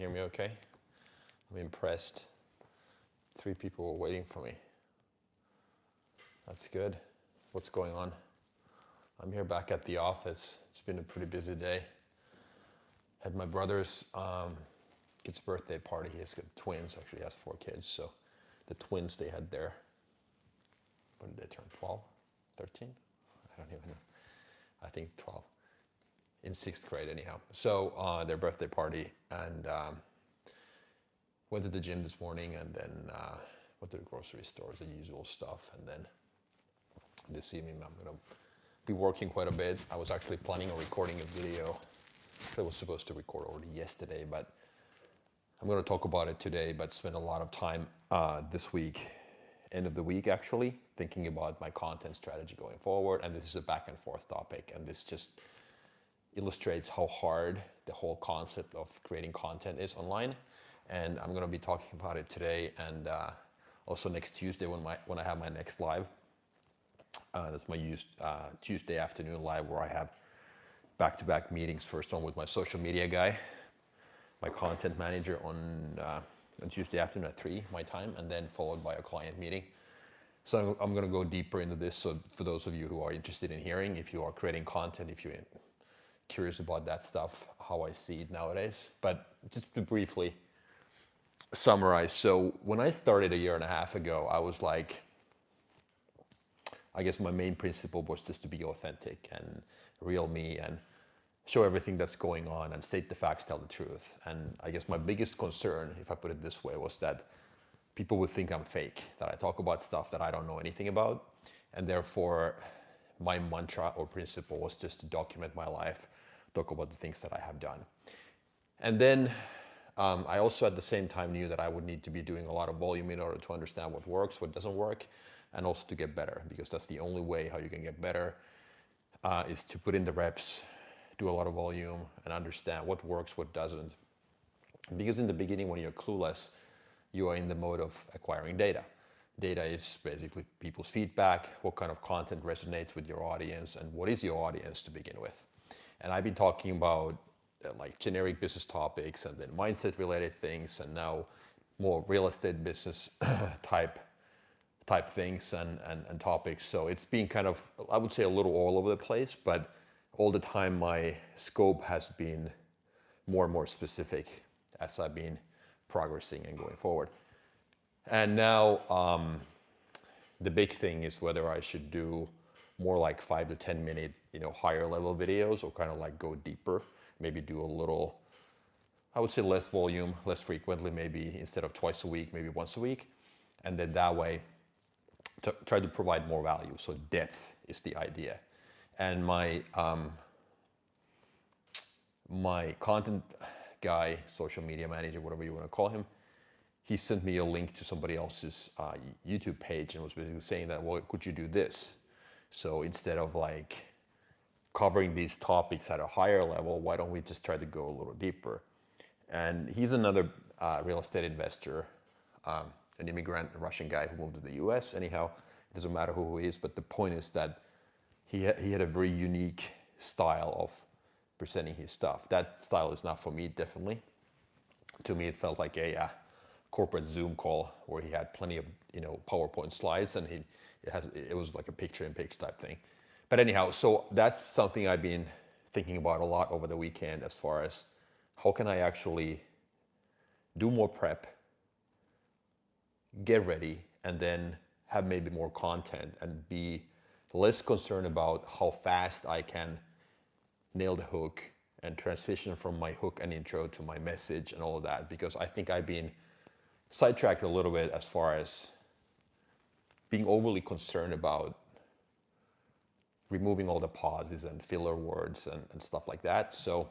hear me okay? I'm impressed. 3 people were waiting for me. That's good. What's going on? I'm here back at the office. It's been a pretty busy day. Had my brother's kid's birthday party. He has got twins, actually he has 4 kids. So the twins, they had their, when did they turn, 12, 13? I don't even know. I think 12. In 6th grade anyhow. So their birthday party, and went to the gym this morning, and then went to the grocery stores, the usual stuff. And then this evening I'm gonna be working quite a bit. I was actually planning on recording a video. I was supposed to record already yesterday, but I'm gonna talk about it today, but spend a lot of time this week, end of the week actually, thinking about my content strategy going forward. And this is a back and forth topic, and this just illustrates how hard the whole concept of creating content is online. And I'm going to be talking about it today, and also next Tuesday when I have my next live. That's my Tuesday afternoon live, where I have back-to-back meetings. First one with my social media guy, my content manager on Tuesday afternoon at 3 my time, and then followed by a client meeting. So I'm going to go deeper into this. So for those of you who are interested in hearing, if you are creating content, if you're curious about that stuff, how I see it nowadays. But just to briefly summarize. So when I started a year and a half ago, I was like, I guess my main principle was just to be authentic and real me and show everything that's going on and state the facts, tell the truth. And I guess my biggest concern, if I put it this way, was that people would think I'm fake, that I talk about stuff that I don't know anything about. And therefore, my mantra or principle was just to document my life, talk about the things that I have done. And then I also at the same time knew that I would need to be doing a lot of volume in order to understand what works, what doesn't work, and also to get better, because that's the only way how you can get better is to put in the reps, do a lot of volume, and understand what works, what doesn't. Because in the beginning, when you're clueless, you are in the mode of acquiring data. Data is basically people's feedback, what kind of content resonates with your audience, and what is your audience to begin with. And I've been talking about like generic business topics, and then mindset related things, and now more real estate business type things and topics. So it's been kind of, I would say, a little all over the place, but all the time my scope has been more and more specific as I've been progressing and going forward. And now the big thing is whether I should do more like 5 to 10 minute, higher level videos, or kind of like go deeper, maybe do a little, I would say less volume, less frequently, maybe instead of twice a week, maybe once a week. And then that way to try to provide more value. So depth is the idea. And my content guy, social media manager, whatever you want to call him, he sent me a link to somebody else's YouTube page and was basically saying that, well, could you do this? So instead of like covering these topics at a higher level, why don't we just try to go a little deeper? And he's another real estate investor, an immigrant, a Russian guy who moved to the US. Anyhow, it doesn't matter who he is, but the point is that he had a very unique style of presenting his stuff. That style is not for me, definitely. To me, it felt like a corporate Zoom call where he had plenty of PowerPoint slides, and it was like a picture-in-picture type thing. But anyhow, so that's something I've been thinking about a lot over the weekend, as far as how can I actually do more prep, get ready, and then have maybe more content and be less concerned about how fast I can nail the hook and transition from my hook and intro to my message and all of that. Because I think I've been sidetracked a little bit as far as being overly concerned about removing all the pauses and filler words and stuff like that. So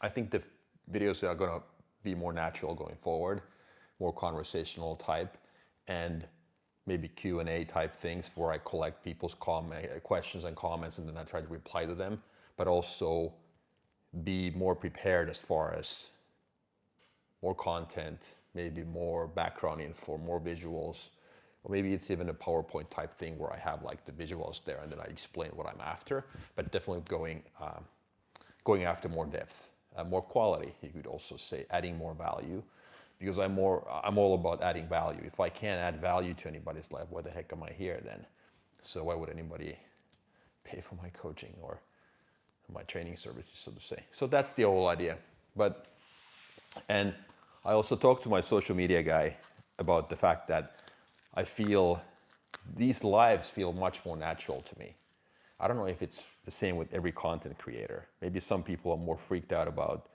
I think the videos are going to be more natural going forward, more conversational type, and maybe Q&A type things where I collect people's questions and comments, and then I try to reply to them, but also be more prepared as far as more content, maybe more background info, more visuals, or maybe it's even a PowerPoint type thing where I have like the visuals there and then I explain what I'm after, but definitely going after more depth more quality. You could also say adding more value, because I'm all about adding value. If I can't add value to anybody's life, why the heck am I here then? So why would anybody pay for my coaching or my training services, so to say? So that's the whole idea. And I also talked to my social media guy about the fact that I feel these lives feel much more natural to me. I don't know if it's the same with every content creator. Maybe some people are more freaked out about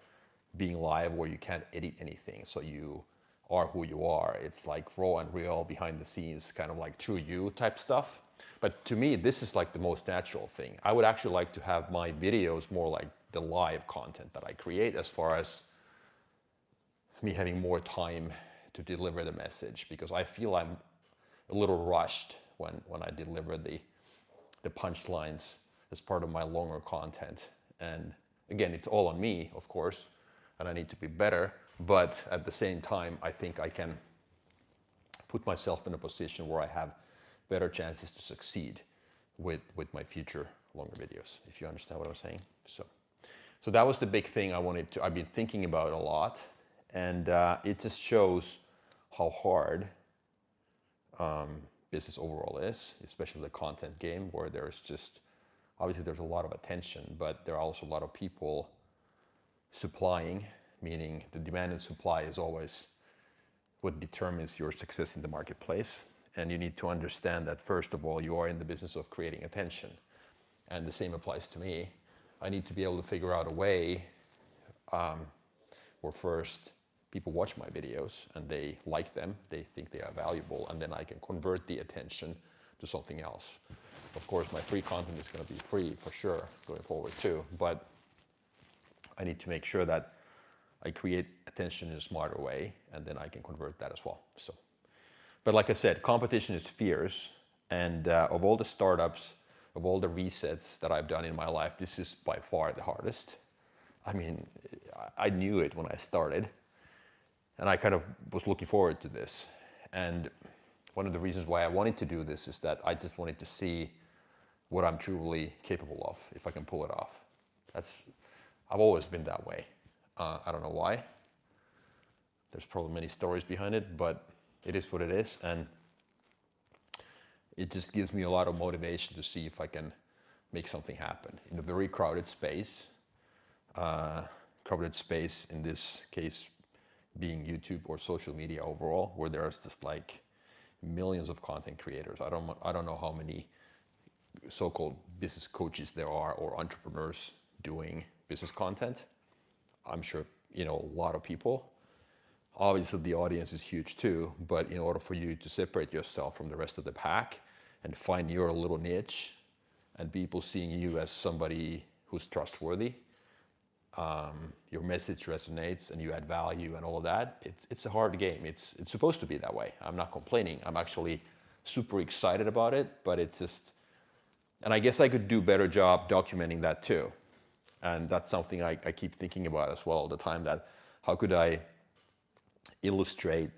being live where you can't edit anything, so you are who you are. It's like raw and real, behind the scenes, kind of like true you type stuff. But to me, this is like the most natural thing. I would actually like to have my videos more like the live content that I create, as far as me having more time to deliver the message, because I feel I'm a little rushed when I deliver the punchlines as part of my longer content. And again, it's all on me, of course, and I need to be better. But at the same time, I think I can put myself in a position where I have better chances to succeed with my future longer videos, if you understand what I'm saying. So that was the big thing I've been thinking about a lot. And it just shows how hard business overall is, especially the content game, where obviously there's a lot of attention, but there are also a lot of people supplying, meaning the demand and supply is always what determines your success in the marketplace. And you need to understand that, first of all, you are in the business of creating attention. And the same applies to me. I need to be able to figure out a way where first people watch my videos and they like them, they think they are valuable, and then I can convert the attention to something else. Of course, my free content is going to be free for sure going forward too, but I need to make sure that I create attention in a smarter way, and then I can convert that as well. But like I said, competition is fierce, and of all the startups, of all the resets that I've done in my life, this is by far the hardest. I mean, I knew it when I started, and I kind of was looking forward to this. And one of the reasons why I wanted to do this is that I just wanted to see what I'm truly capable of, if I can pull it off. I've always been that way. I don't know why. There's probably many stories behind it, but it is what it is. And it just gives me a lot of motivation to see if I can make something happen in a very crowded space. Crowded space in this case being YouTube or social media overall, where there's just like millions of content creators. I don't know how many so-called business coaches there are, or entrepreneurs doing business content. I'm sure, a lot of people. Obviously the audience is huge too, but in order for you to separate yourself from the rest of the pack and find your little niche, and people seeing you as somebody who's trustworthy, your message resonates and you add value and all of that, it's a hard game. It's supposed to be that way. I'm not complaining. I'm actually super excited about it, but it's just, and I guess I could do a better job documenting that too. And that's something I keep thinking about as well all the time, that how could I illustrate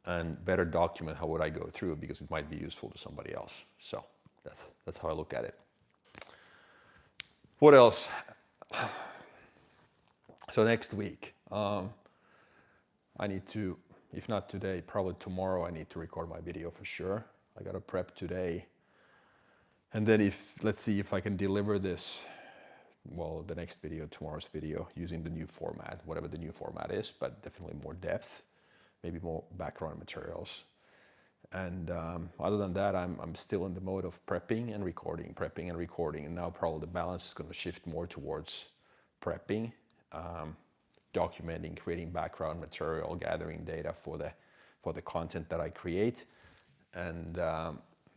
and better document how would I go through, because it might be useful to somebody else. So that's how I look at it. What else? So next week, I need to, if not today, probably tomorrow, I need to record my video for sure. I got to prep today. And then let's see if I can deliver this, well, the next video, tomorrow's video, using the new format, whatever the new format is, but definitely more depth, maybe more background materials. And other than that, I'm still in the mode of prepping and recording. And now probably the balance is going to shift more towards prepping, documenting, creating background material, gathering data for the content that I create, and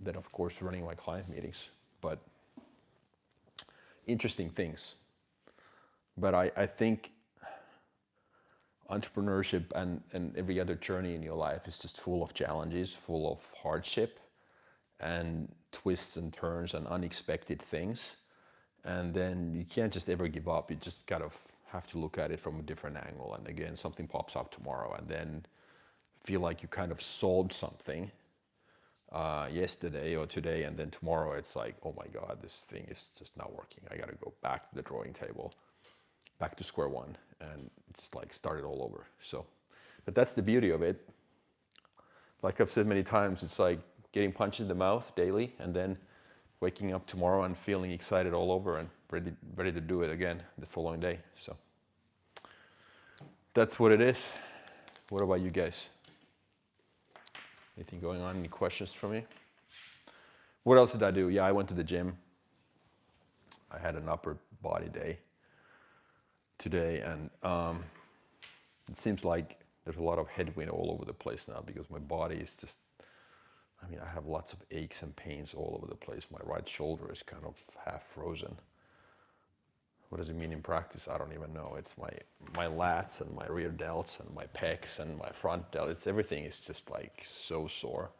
then of course running my client meetings. But interesting things. But I think entrepreneurship and every other journey in your life is just full of challenges, full of hardship and twists and turns and unexpected things. And then you can't just ever give up. You just kind of have to look at it from a different angle. And again, something pops up tomorrow, and then feel like you kind of solved something yesterday or today, and then tomorrow it's like, oh my God, this thing is just not working. I got to go back to the drawing table. back to square one, and it's like started all over. So, but that's the beauty of it. Like I've said many times, it's like getting punched in the mouth daily, and then waking up tomorrow and feeling excited all over and ready to do it again the following day. So that's what it is. What about you guys? Anything going on? Any questions for me? What else did I do? Yeah, I went to the gym. I had an upper body day today, and it seems like there's a lot of headwind all over the place now because my body is just, I mean, I have lots of aches and pains all over the place. My right shoulder is kind of half frozen. What does it mean in practice? I don't even know. It's my lats and my rear delts and my pecs and my front delts. Everything is just like so sore.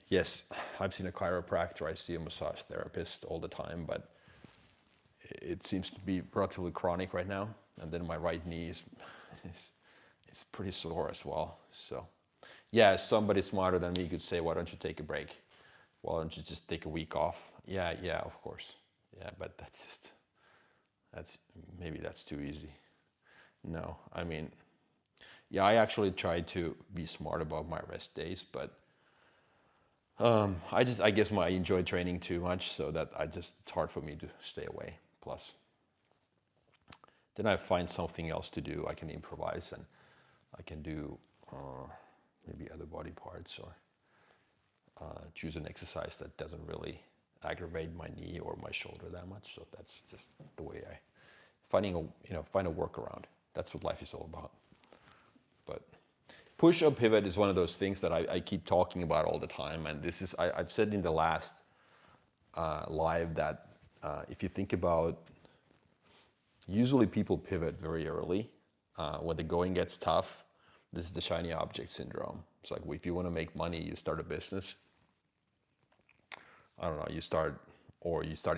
Yes, I've seen a chiropractor, I see a massage therapist all the time, but it seems to be relatively chronic right now. And then my right knee is pretty sore as well. So yeah, somebody smarter than me could say, why don't you take a break? Why don't you just take a week off? Yeah, of course. Yeah, but maybe that's too easy. No, I mean, yeah, I actually try to be smart about my rest days, but I guess I enjoy training too much, so that it's hard for me to stay away. Plus, then I find something else to do. I can improvise, and I can do maybe other body parts, or choose an exercise that doesn't really aggravate my knee or my shoulder that much. So that's just the way I find a workaround. That's what life is all about. But push or pivot is one of those things that I keep talking about all the time. And this is, I've said in the last live that if you think about, usually people pivot very early. When the going gets tough, this is the shiny object syndrome. It's like, if you want to make money, you start a business. I don't know, you start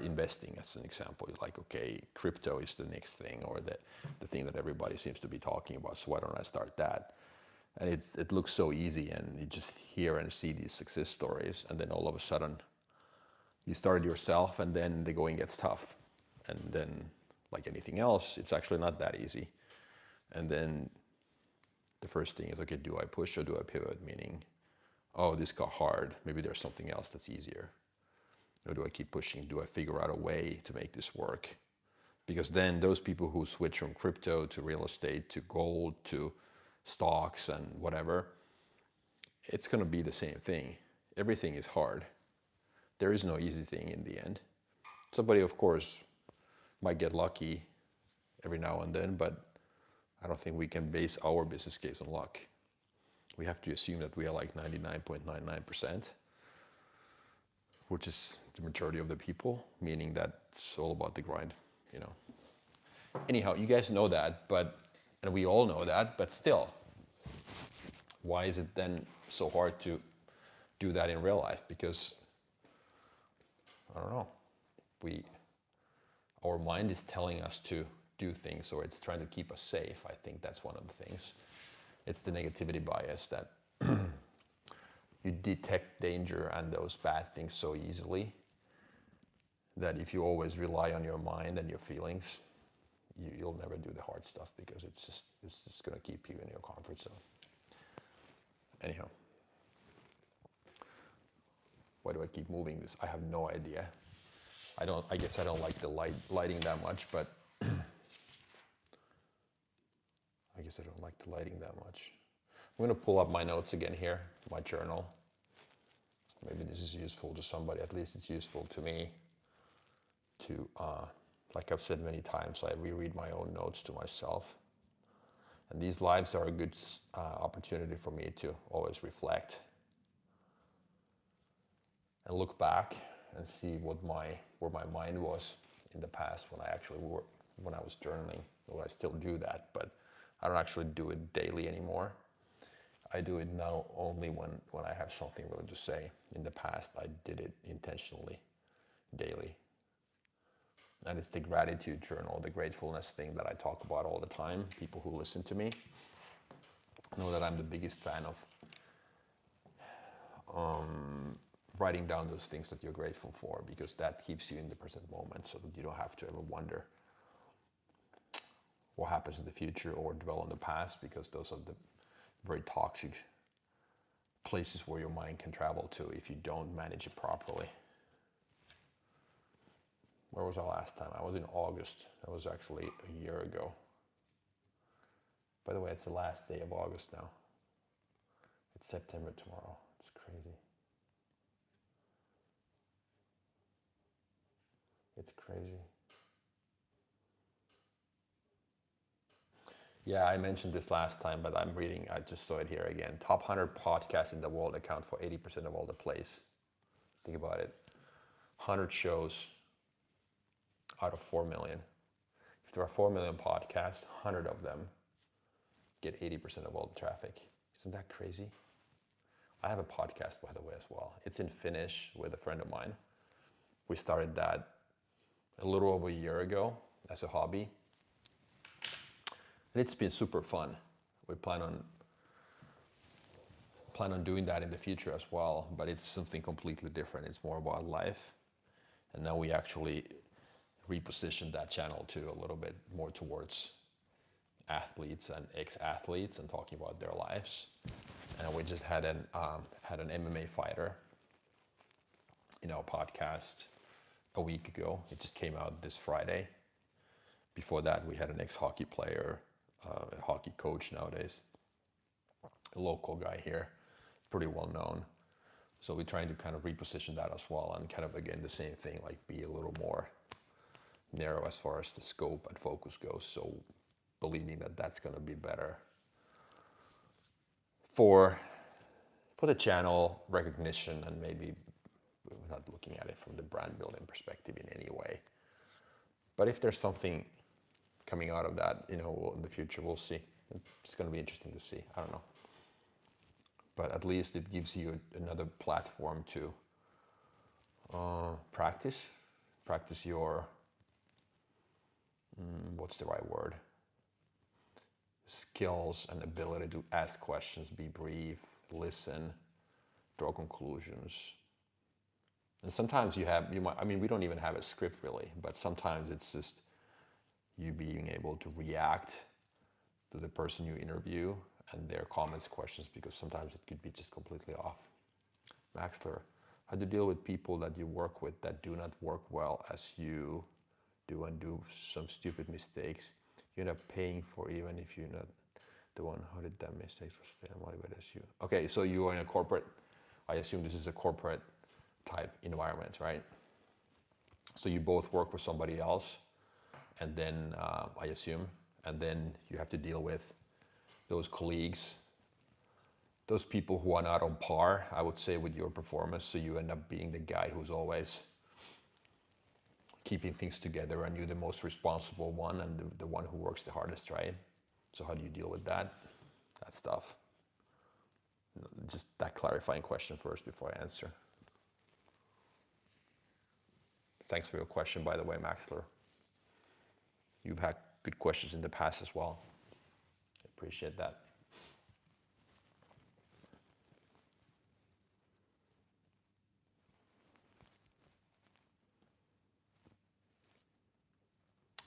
investing, as an example. You're like, okay, crypto is the next thing, or the thing that everybody seems to be talking about, so why don't I start that? And it looks so easy, and you just hear and see these success stories, and then all of a sudden you start yourself, and then the going gets tough. And then, like anything else, it's actually not that easy. And then the first thing is, okay, do I push or do I pivot? Meaning, oh, this got hard, maybe there's something else that's easier. Or do I keep pushing? Do I figure out a way to make this work? Because then those people who switch from crypto to real estate to gold to stocks and whatever, it's going to be the same thing. Everything is hard. There is no easy thing in the end. Somebody, of course, might get lucky every now and then, but I don't think we can base our business case on luck. We have to assume that we are like 99.99%, which is the majority of the people, meaning that it's all about the grind, Anyhow, you guys know that, and we all know that, but still, why is it then so hard to do that in real life? Because, I don't know, our mind is telling us to do things, or it's trying to keep us safe. I think that's one of the things. It's the negativity bias that you detect danger and those bad things so easily that if you always rely on your mind and your feelings, you'll never do the hard stuff, because it's just going to keep you in your comfort zone. Anyhow, why do I keep moving this? I have no idea. I guess I don't like the lighting that much, but I guess I don't like the lighting that much. I'm going to pull up my notes again here, my journal. Maybe this is useful to somebody. At least it's useful to me to, like I've said many times, I reread my own notes to myself. And these lives are a good opportunity for me to always reflect and look back and see where my mind was in the past when I was journaling. Well, I still do that, but I don't actually do it daily anymore. I do it now only when I have something really to say. In the past, I did it intentionally, daily. And it's the gratitude journal, the gratefulness thing that I talk about all the time. People who listen to me know that I'm the biggest fan of writing down those things that you're grateful for, because that keeps you in the present moment, so that you don't have to ever wonder what happens in the future or dwell on the past, because those are the very toxic places where your mind can travel to if you don't manage it properly. Where was I last time? I was in August. That was actually a year ago. By the way, it's the last day of August now. It's September tomorrow. It's crazy. It's crazy. Yeah, I mentioned this last time, but I just saw it here again. Top 100 podcasts in the world account for 80% of all the plays. Think about it. 100 shows out of 4 million. If there are 4 million podcasts, 100 of them get 80% of all the traffic. Isn't that crazy? I have a podcast, by the way, as well. It's in Finnish with a friend of mine. We started that a little over a year ago as a hobby. And it's been super fun. We plan on doing that in the future as well, but it's something completely different. It's more about life. And now we actually repositioned that channel to a little bit more towards athletes and ex-athletes and talking about their lives. And we just had an MMA fighter in our podcast a week ago. It just came out this Friday. Before that, we had an ex-hockey player, a hockey coach nowadays, a local guy here, pretty well known. So we're trying to kind of reposition that as well, and kind of, again, the same thing, like be a little more narrow as far as the scope and focus goes. So believing that that's going to be better for the channel recognition, and maybe not looking at it from the brand building perspective in any way. But if there's something coming out of that, in the future, we'll see. It's going to be interesting to see. I don't know. But at least it gives you another platform to practice your, what's the right word? Skills and ability to ask questions, be brief, listen, draw conclusions. And sometimes we don't even have a script really, but sometimes it's just you being able to react to the person you interview and their comments, questions, because sometimes it could be just completely off. Maxler, how to deal with people that you work with that do not work well as you do and do some stupid mistakes you end up paying for, even if you're not the one who did that mistake, stay motivated as you. Okay, so you are in a corporate, I assume this is a corporate type environment, right? So you both work for somebody else, and then I assume, and then you have to deal with those colleagues, those people who are not on par, I would say, with your performance. So you end up being the guy who's always keeping things together, and you're the most responsible one and the one who works the hardest, right? So how do you deal with that stuff? Just that clarifying question first before I answer. Thanks for your question, by the way, Maxler. You've had good questions in the past as well. I appreciate that.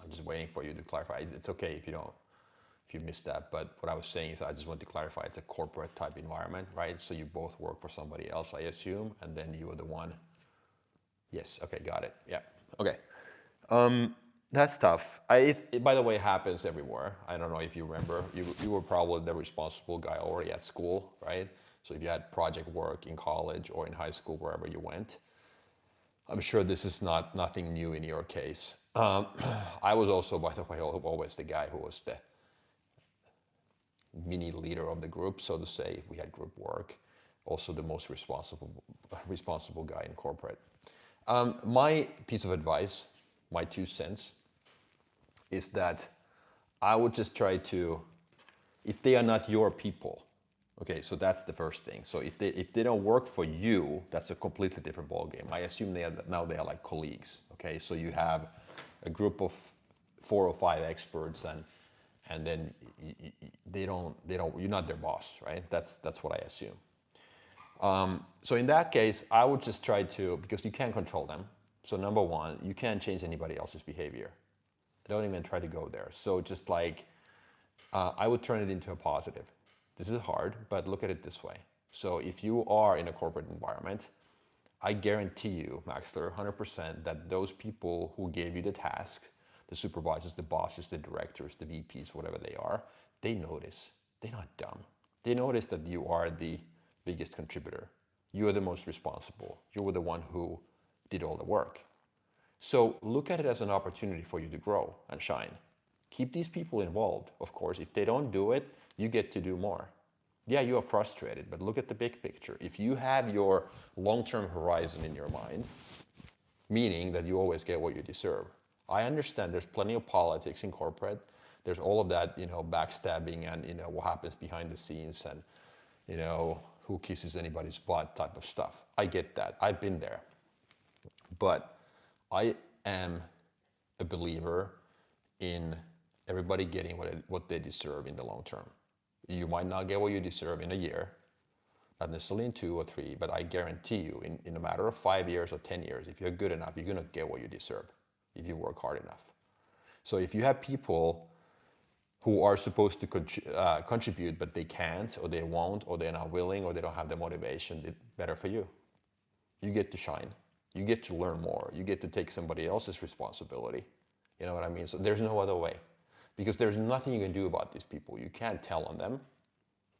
I'm just waiting for you to clarify. It's okay if you missed that, but what I was saying is I just want to clarify, it's a corporate type environment, right? So you both work for somebody else, I assume, and then you are the one. Yes, okay, got it. Yeah, okay. That's tough. It, by the way, happens everywhere. I don't know if you remember, you were probably the responsible guy already at school, right? So if you had project work in college or in high school, wherever you went, I'm sure this is nothing new in your case. I was also, by the way, always the guy who was the mini leader of the group, so to say, if we had group work. Also the most responsible guy in corporate. My piece of advice, my 2 cents, is that I would just try to, if they are not your people, okay, so that's the first thing. So if they don't work for you, that's a completely different ballgame. I assume they are like colleagues, okay? So you have a group of 4 or 5 experts, and then they don't, you're not their boss, right? That's what I assume. So in that case, I would just try to, because you can't control them. So number one, you can't change anybody else's behavior. Don't even try to go there. So just like, I would turn it into a positive. This is hard, but look at it this way. So if you are in a corporate environment, I guarantee you, Maxler, 100% that those people who gave you the task, the supervisors, the bosses, the directors, the VPs, whatever they are, they notice. They're not dumb. They notice that you are the biggest contributor. You are the most responsible. You were the one who did all the work. So look at it as an opportunity for you to grow and shine. Keep these people involved. Of course, if they don't do it, you get to do more. Yeah, you are frustrated, but look at the big picture. If you have your long-term horizon in your mind, meaning that you always get what you deserve. I understand there's plenty of politics in corporate. There's all of that, backstabbing and, what happens behind the scenes and, who kisses anybody's butt type of stuff. I get that. I've been there. But I am a believer in everybody getting what they deserve in the long term. You might not get what you deserve in a year, not necessarily in 2 or 3, but I guarantee you in a matter of 5 years or 10 years, if you're good enough, you're gonna get what you deserve if you work hard enough. So if you have people who are supposed to contribute, but they can't, or they won't, or they're not willing, or they don't have the motivation, it's better for you. You get to shine. You get to learn more. You get to take somebody else's responsibility. You know what I mean? So there's no other way. Because there's nothing you can do about these people. You can't tell on them,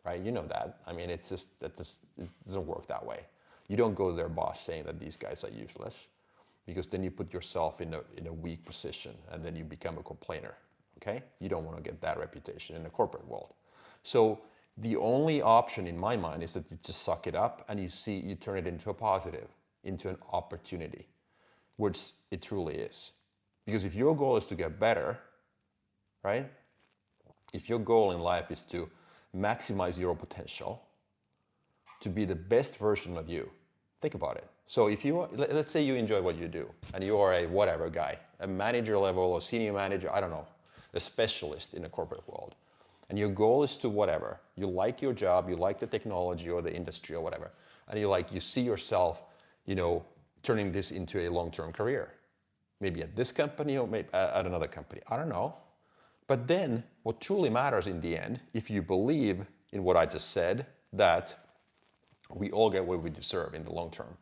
right? You know that. I mean, it's just that it doesn't work that way. You don't go to their boss saying that these guys are useless, because then you put yourself in a weak position and then you become a complainer, okay? You don't want to get that reputation in the corporate world. So the only option in my mind is that you just suck it up and you turn it into a positive, into an opportunity, which it truly is. Because if your goal is to get better, right? If your goal in life is to maximize your potential, to be the best version of you, think about it. So if let's say you enjoy what you do and you are a whatever guy, a manager level or senior manager, I don't know, a specialist in the corporate world, and your goal is to whatever, you like your job, you like the technology or the industry or whatever, and you see yourself, turning this into a long-term career, maybe at this company or maybe at another company, I don't know. But then what truly matters in the end, if you believe in what I just said, that we all get what we deserve in the long term,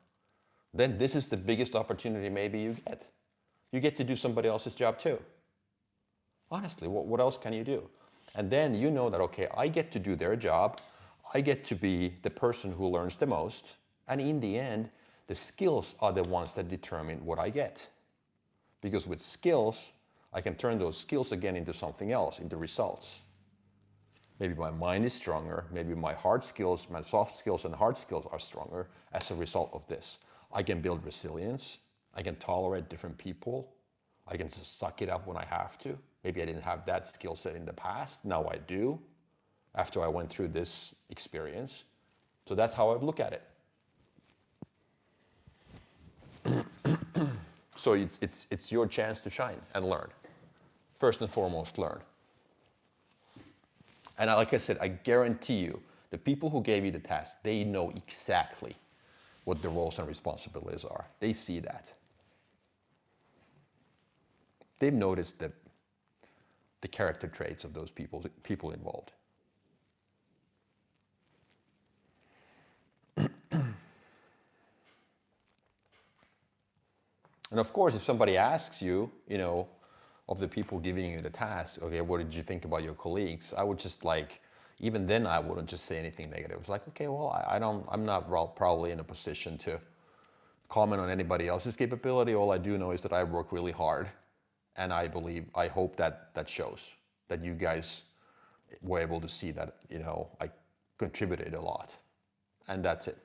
then this is the biggest opportunity maybe you get. You get to do somebody else's job too. Honestly, what else can you do? And then you know that, okay, I get to do their job. I get to be the person who learns the most. And in the end, the skills are the ones that determine what I get. Because with skills, I can turn those skills again into something else, into results. Maybe my mind is stronger. Maybe my hard skills, my soft skills and hard skills are stronger as a result of this. I can build resilience. I can tolerate different people. I can just suck it up when I have to. Maybe I didn't have that skill set in the past. Now I do, after I went through this experience. So that's how I look at it. So it's your chance to shine and learn. First and foremost, learn. And like I said, I guarantee you, the people who gave you the task, they know exactly what the roles and responsibilities are. They see that. They've noticed the character traits of those people involved. And of course, if somebody asks you, of the people giving you the task, okay, what did you think about your colleagues? I would just even then I wouldn't just say anything negative. It's like, okay, well, I'm not probably in a position to comment on anybody else's capability. All I do know is that I work really hard, and I hope that shows, that you guys were able to see that, I contributed a lot, and that's it.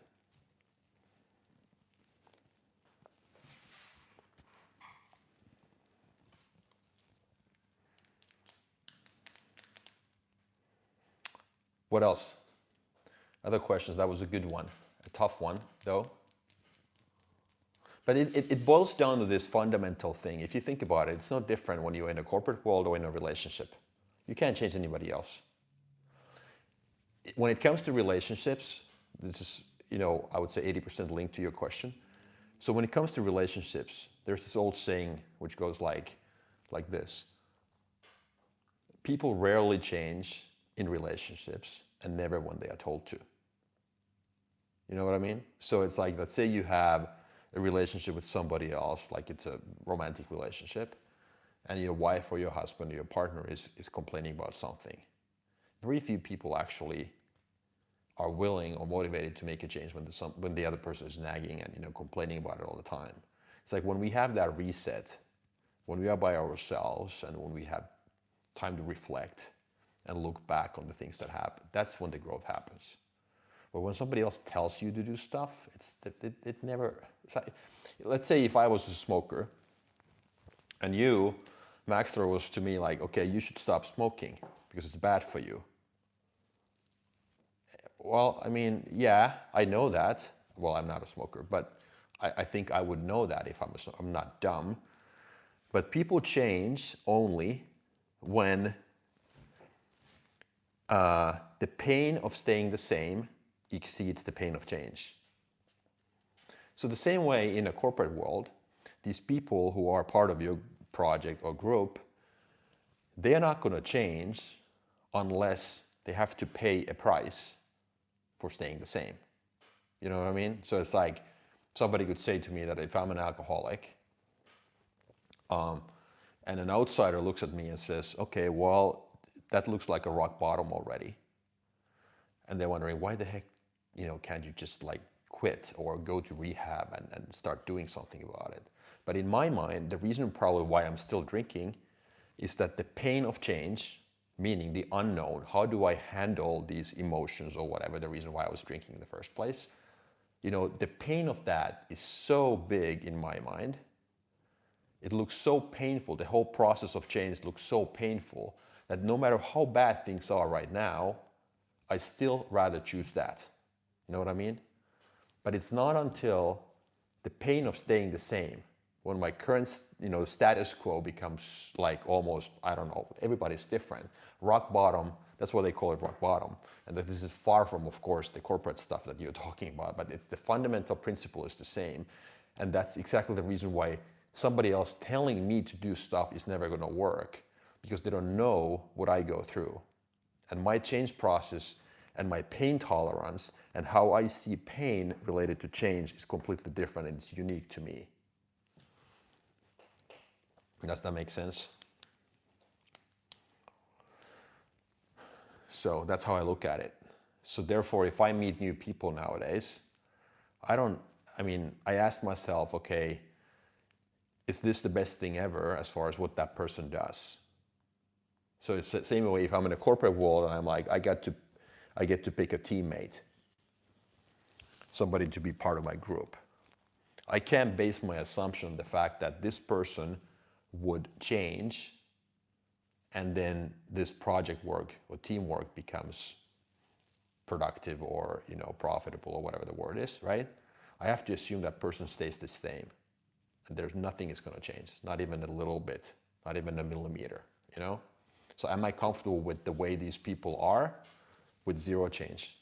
What else? Other questions? That was a good one. A tough one, though. But it boils down to this fundamental thing. If you think about it, it's no different when you're in a corporate world or in a relationship. You can't change anybody else. When it comes to relationships, this is, I would say 80% linked to your question. So when it comes to relationships, there's this old saying which goes like this. people rarely change in relationships and never when they are told to. You know what I mean? So it's like, let's say you have a relationship with somebody else, like it's a romantic relationship, and your wife or your husband or your partner is complaining about something. Very few people actually are willing or motivated to make a change when the other person is nagging and complaining about it all the time. It's like when we have that reset, when we are by ourselves and when we have time to reflect and look back on the things that happen, that's when the growth happens. But when somebody else tells you to do stuff, it never. Like, let's say if I was a smoker, and you, Maxler, was to me like, okay, you should stop smoking because it's bad for you. Well, I mean, yeah, I know that. Well, I'm not a smoker, but I think I would know that if I'm not dumb. But people change only when the pain of staying the same exceeds the pain of change. So the same way in a corporate world, these people who are part of your project or group, they are not going to change unless they have to pay a price for staying the same. You know what I mean? So it's like somebody could say to me that if I'm an alcoholic, and an outsider looks at me and says, okay, well, that looks like a rock bottom already. And they're wondering, why the heck, can't you just like quit or go to rehab and start doing something about it? But in my mind, the reason probably why I'm still drinking is that the pain of change, meaning the unknown, how do I handle these emotions or whatever, the reason why I was drinking in the first place, the pain of that is so big in my mind. It looks so painful, the whole process of change looks so painful that no matter how bad things are right now, I still rather choose that. You know what I mean? But it's not until the pain of staying the same, when my current status quo becomes like almost, I don't know, everybody's different. Rock bottom, that's why they call it rock bottom. And that this is far from, of course, the corporate stuff that you're talking about, but it's the fundamental principle is the same. And that's exactly the reason why somebody else telling me to do stuff is never going to work, because they don't know what I go through. And my change process and my pain tolerance and how I see pain related to change is completely different, and it's unique to me. Does that make sense? So that's how I look at it. So therefore, if I meet new people nowadays, I ask myself, okay, is this the best thing ever as far as what that person does? So it's the same way if I'm in a corporate world and I'm like, I get to pick a teammate, somebody to be part of my group. I can't base my assumption on the fact that this person would change and then this project work or teamwork becomes productive or profitable or whatever the word is, right? I have to assume that person stays the same. And there's nothing is going to change, not even a little bit, not even a millimeter, So am I comfortable with the way these people are with zero change?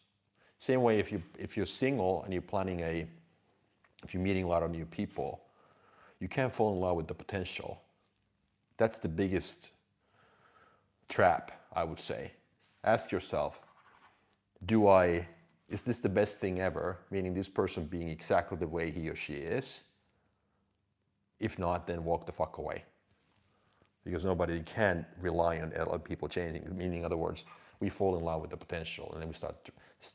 Same way if you're single and if you're meeting a lot of new people, you can't fall in love with the potential. That's the biggest trap, I would say. Ask yourself, is this the best thing ever? Meaning this person being exactly the way he or she is. If not, then walk the fuck away. Because nobody can rely on other people changing. Meaning, in other words, we fall in love with the potential and then we start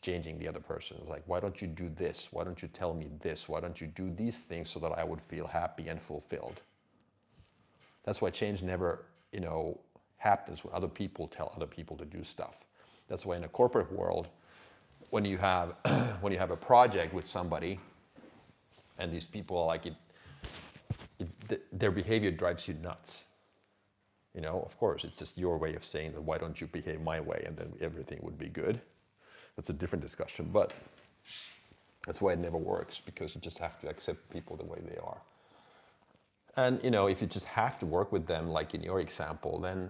changing the other person. It's like, why don't you do this? Why don't you tell me this? Why don't you do these things so that I would feel happy and fulfilled? That's why change never, happens when other people tell other people to do stuff. That's why in a corporate world, when you have a project with somebody and these people are like their behavior drives you nuts. Of course, it's just your way of saying that why don't you behave my way and then everything would be good. That's a different discussion, but that's why it never works, because you just have to accept people the way they are. And if you just have to work with them, like in your example, then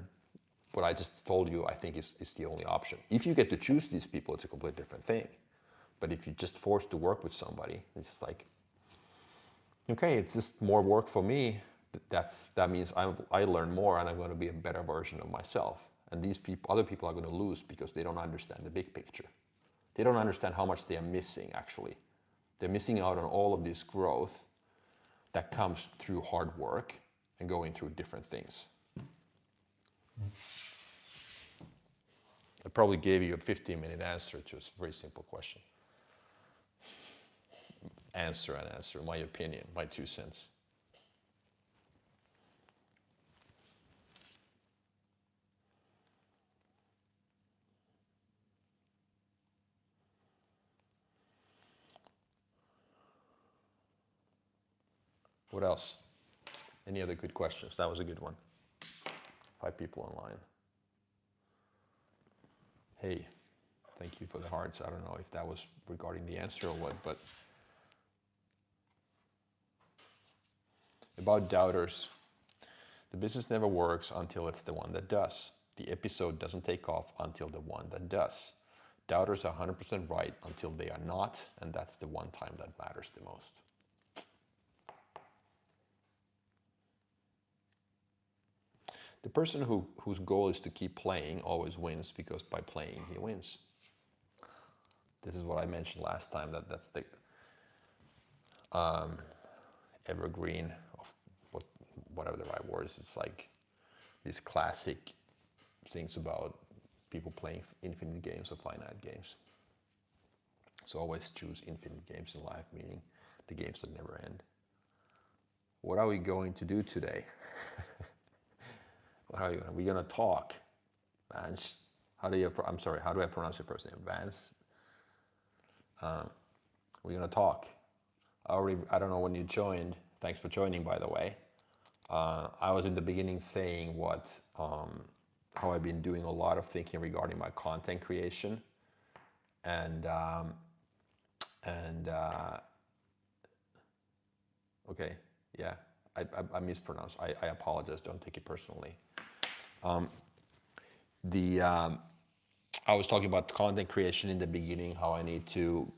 what I just told you, I think is the only option. If you get to choose these people, it's a completely different thing. But if you're just forced to work with somebody, it's like, okay, it's just more work for me. That means I learn more and I'm going to be a better version of myself. And these people, other people are going to lose because they don't understand the big picture. They don't understand how much they are missing, actually. They're missing out on all of this growth that comes through hard work and going through different things. I probably gave you a 15-minute answer to a very simple question. Answer, my opinion, my 2 cents. What else? Any other good questions? That was a good one. 5 people online. Hey, thank you for the hearts. I don't know if that was regarding the answer or what, but about doubters. The business never works until it's the one that does. The episode doesn't take off until the one that does. Doubters are 100% right until they are not, and that's the one time that matters the most. The person whose goal is to keep playing always wins, because by playing he wins. This is what I mentioned last time, that's the evergreen of whatever the right word is. It's like these classic things about people playing infinite games or finite games. So always choose infinite games in life, meaning the games that never end. What are we going to do today? We're gonna talk, Vance. How do I pronounce your first name? Vance. We're gonna talk. I don't know when you joined. Thanks for joining, by the way. I was in the beginning saying how I've been doing a lot of thinking regarding my content creation, and okay, yeah, I mispronounced. I apologize. Don't take it personally. I was talking about content creation in the beginning, how I need to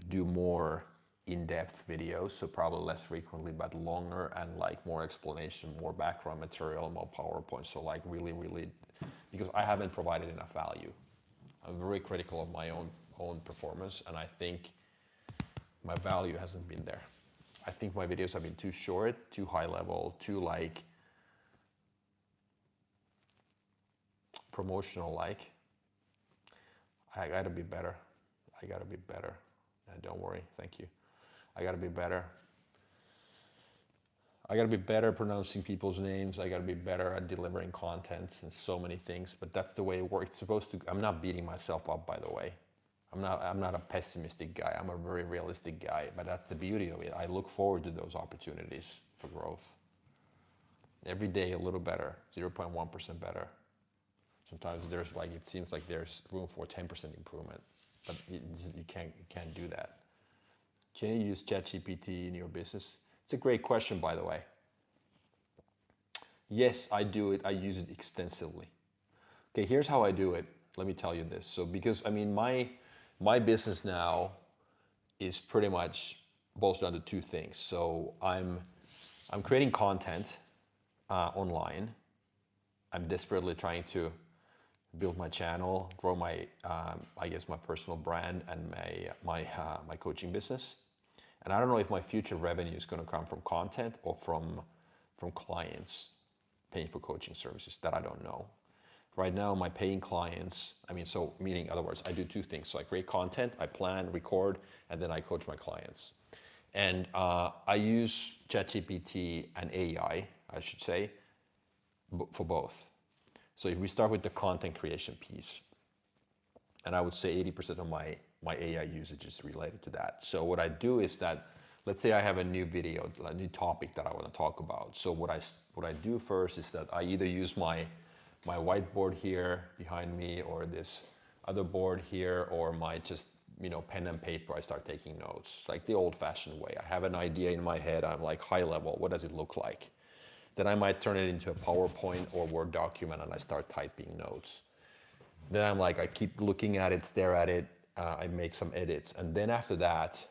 do more in-depth videos, so probably less frequently but longer, and like more explanation, more background material, more PowerPoint. So like really, because I haven't provided enough value. I'm very critical of my own performance, and I think my value hasn't been there. I think my videos have been too short, too high level, too like promotional like. I gotta be better. Don't worry, thank you. I gotta be better. I gotta be better pronouncing people's names. I gotta be better at delivering content and so many things, but that's the way it works. It's supposed to. I'm not beating myself up, by the way. I'm not a pessimistic guy. I'm a very realistic guy, but that's the beauty of it. I look forward to those opportunities for growth. Every day a little better, 0.1% better. Sometimes it seems like there's room for 10% improvement, but you can't do that. Can you use ChatGPT in your business? It's a great question, by the way. Yes, I do it. I use it extensively. Okay, here's how I do it. Let me tell you this. So because my business now is pretty much boils down to 2 things. So I'm creating content online. I'm desperately trying to build my channel, grow my my personal brand and my coaching business. And I don't know if my future revenue is going to come from content or from clients paying for coaching services. That I don't know. Right now, my paying clients, meaning, in other words, I do 2 things. So I create content, I plan, record, and then I coach my clients. And I use ChatGPT and AI, I should say, for both. So if we start with the content creation piece, and I would say 80% of my AI usage is related to that. So what I do is that, let's say I have a new video, a new topic that I want to talk about. So what I do first is that I either use my whiteboard here behind me, or this other board here, or my just pen and paper. I start taking notes, like the old-fashioned way. I have an idea in my head. I'm like, high level, what does it look like? Then I might turn it into a PowerPoint or Word document, and I start typing notes. Then I'm like, I keep looking at it, stare at it, I make some edits. And then after that,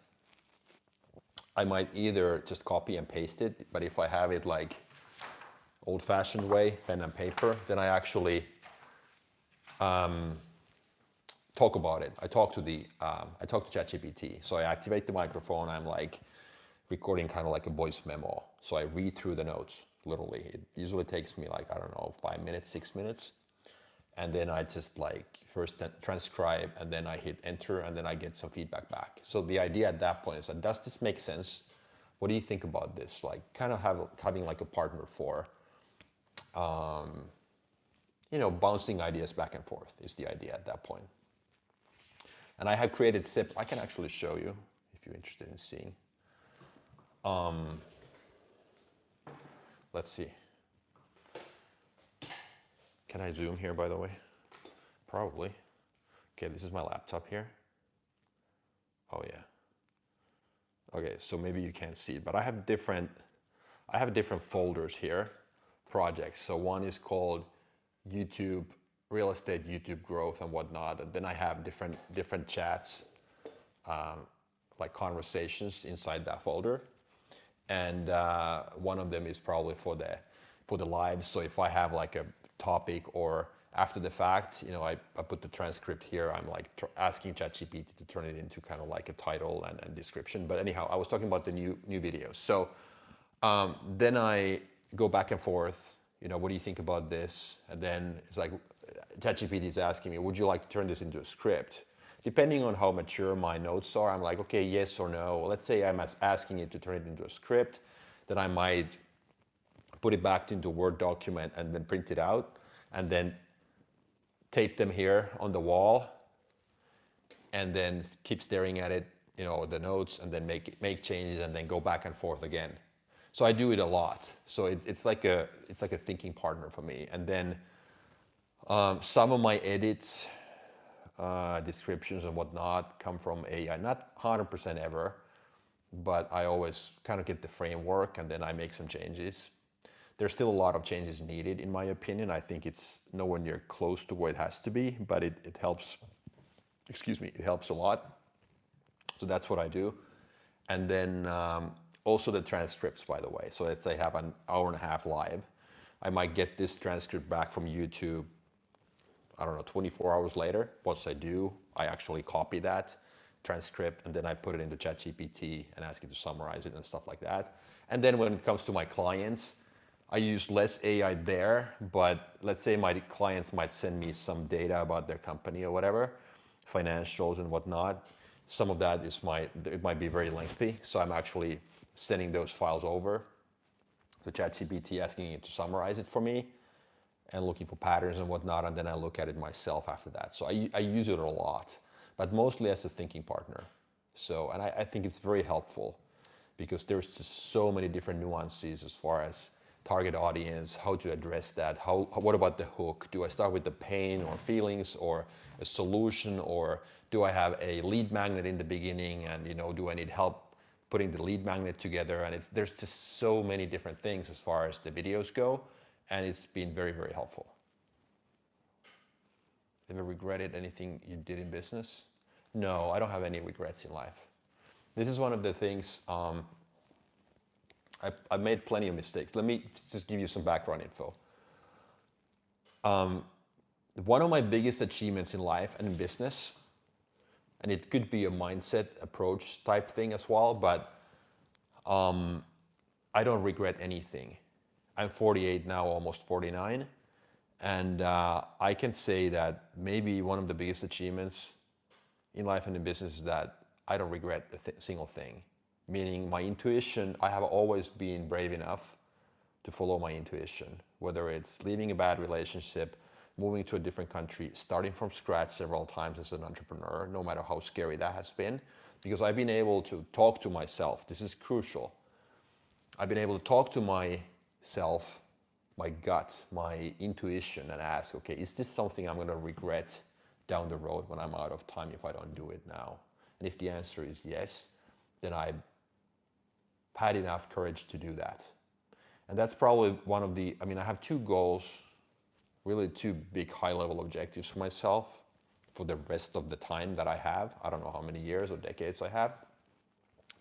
I might either just copy and paste it, but if I have it like old-fashioned way, pen and paper, then I actually talk about it. I talk to ChatGPT. So I activate the microphone. I'm like recording kind of like a voice memo. So I read through the notes, literally. It usually takes me like, I don't know, 5 minutes, 6 minutes. And then I just like first transcribe, and then I hit enter, and then I get some feedback back. So the idea at that point is that, does this make sense? What do you think about this? Like kind of having like a partner for, bouncing ideas back and forth is the idea at that point. And I have created SIP. I can actually show you if you're interested in seeing. Let's see. Can I zoom here, by the way? Probably. Okay, this is my laptop here. Oh yeah. Okay, so maybe you can't see it, but I have different folders here, projects. So one is called YouTube, real estate, YouTube growth and whatnot. And then I have different chats, like conversations inside that folder. And one of them is probably for the lives. So if I have like a topic, or after the fact, I put the transcript here. I'm like asking ChatGPT to turn it into kind of like a title and description. But anyhow, I was talking about the new videos. So then I go back and forth. What do you think about this? And then it's like ChatGPT is asking me, would you like to turn this into a script? Depending on how mature my notes are, I'm like, okay, yes or no. Let's say I'm asking it to turn it into a script, then I might put it back into a Word document and then print it out, and then tape them here on the wall, and then keep staring at it, the notes, and then make changes, and then go back and forth again. So I do it a lot. So it's like a thinking partner for me. And then some of my edits, descriptions and whatnot come from AI. Not 100% ever, but I always kind of get the framework, and then I make some changes. There's still a lot of changes needed, in my opinion. I think it's nowhere near close to where it has to be, but it helps. It helps a lot. So that's what I do. And then also the transcripts, by the way. So let's say I have an hour and a half live. I might get this transcript back from YouTube, I don't know, 24 hours later. Once I do, I actually copy that transcript, and then I put it into ChatGPT and ask it to summarize it and stuff like that. And then when it comes to my clients, I use less AI there, but let's say my clients might send me some data about their company or whatever, financials and whatnot. Some of that it might be very lengthy, so I'm actually sending those files over to ChatGPT, asking it to summarize it for me, and looking for patterns and whatnot, and then I look at it myself after that. So I use it a lot, but mostly as a thinking partner. So, and I think it's very helpful, because there's just so many different nuances as far as target audience, how to address that, what about the hook? Do I start with the pain or feelings, or a solution, or do I have a lead magnet in the beginning, and do I need help putting the lead magnet together? And there's just so many different things as far as the videos go, and it's been very, very helpful. Ever regretted anything you did in business? No, I don't have any regrets in life. This is one of the things, I've made plenty of mistakes. Let me just give you some background info. One of my biggest achievements in life and in business, and it could be a mindset approach type thing as well, but I don't regret anything. I'm 48 now, almost 49, and I can say that maybe one of the biggest achievements in life and in business is that I don't regret a single thing. Meaning my intuition, I have always been brave enough to follow my intuition, whether it's leaving a bad relationship, moving to a different country, starting from scratch several times as an entrepreneur, no matter how scary that has been, because I've been able to talk to myself. This is crucial. I've been able to talk to myself, my gut, my intuition, and ask, okay, is this something I'm going to regret down the road when I'm out of time if I don't do it now? And if the answer is yes, then I had enough courage to do that. And that's probably one of the, I have two goals, really two big high-level objectives for myself for the rest of the time that I have. I don't know how many years or decades I have,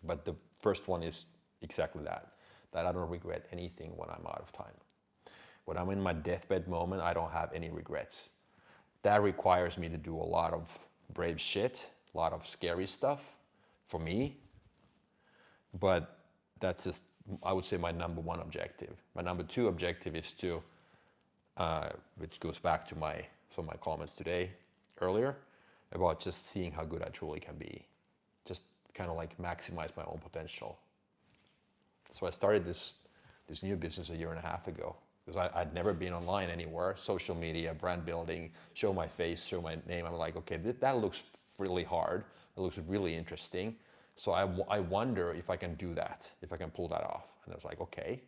but the first one is exactly that I don't regret anything when I'm out of time. When I'm in my deathbed moment, I don't have any regrets. that requires me to do a lot of brave shit, a lot of scary stuff for me. But that's just, I would say, my number one objective. My number two objective is to, which goes back to some of my comments today, earlier, about just seeing how good I truly can be. Just kind of like maximize my own potential. So I started this new business a year and a half ago, because I'd never been online anywhere, social media, brand building, show my face, show my name. I'm like, okay, that looks really hard. It looks really interesting. So I wonder if I can do that, if I can pull that off. And I was like, okay,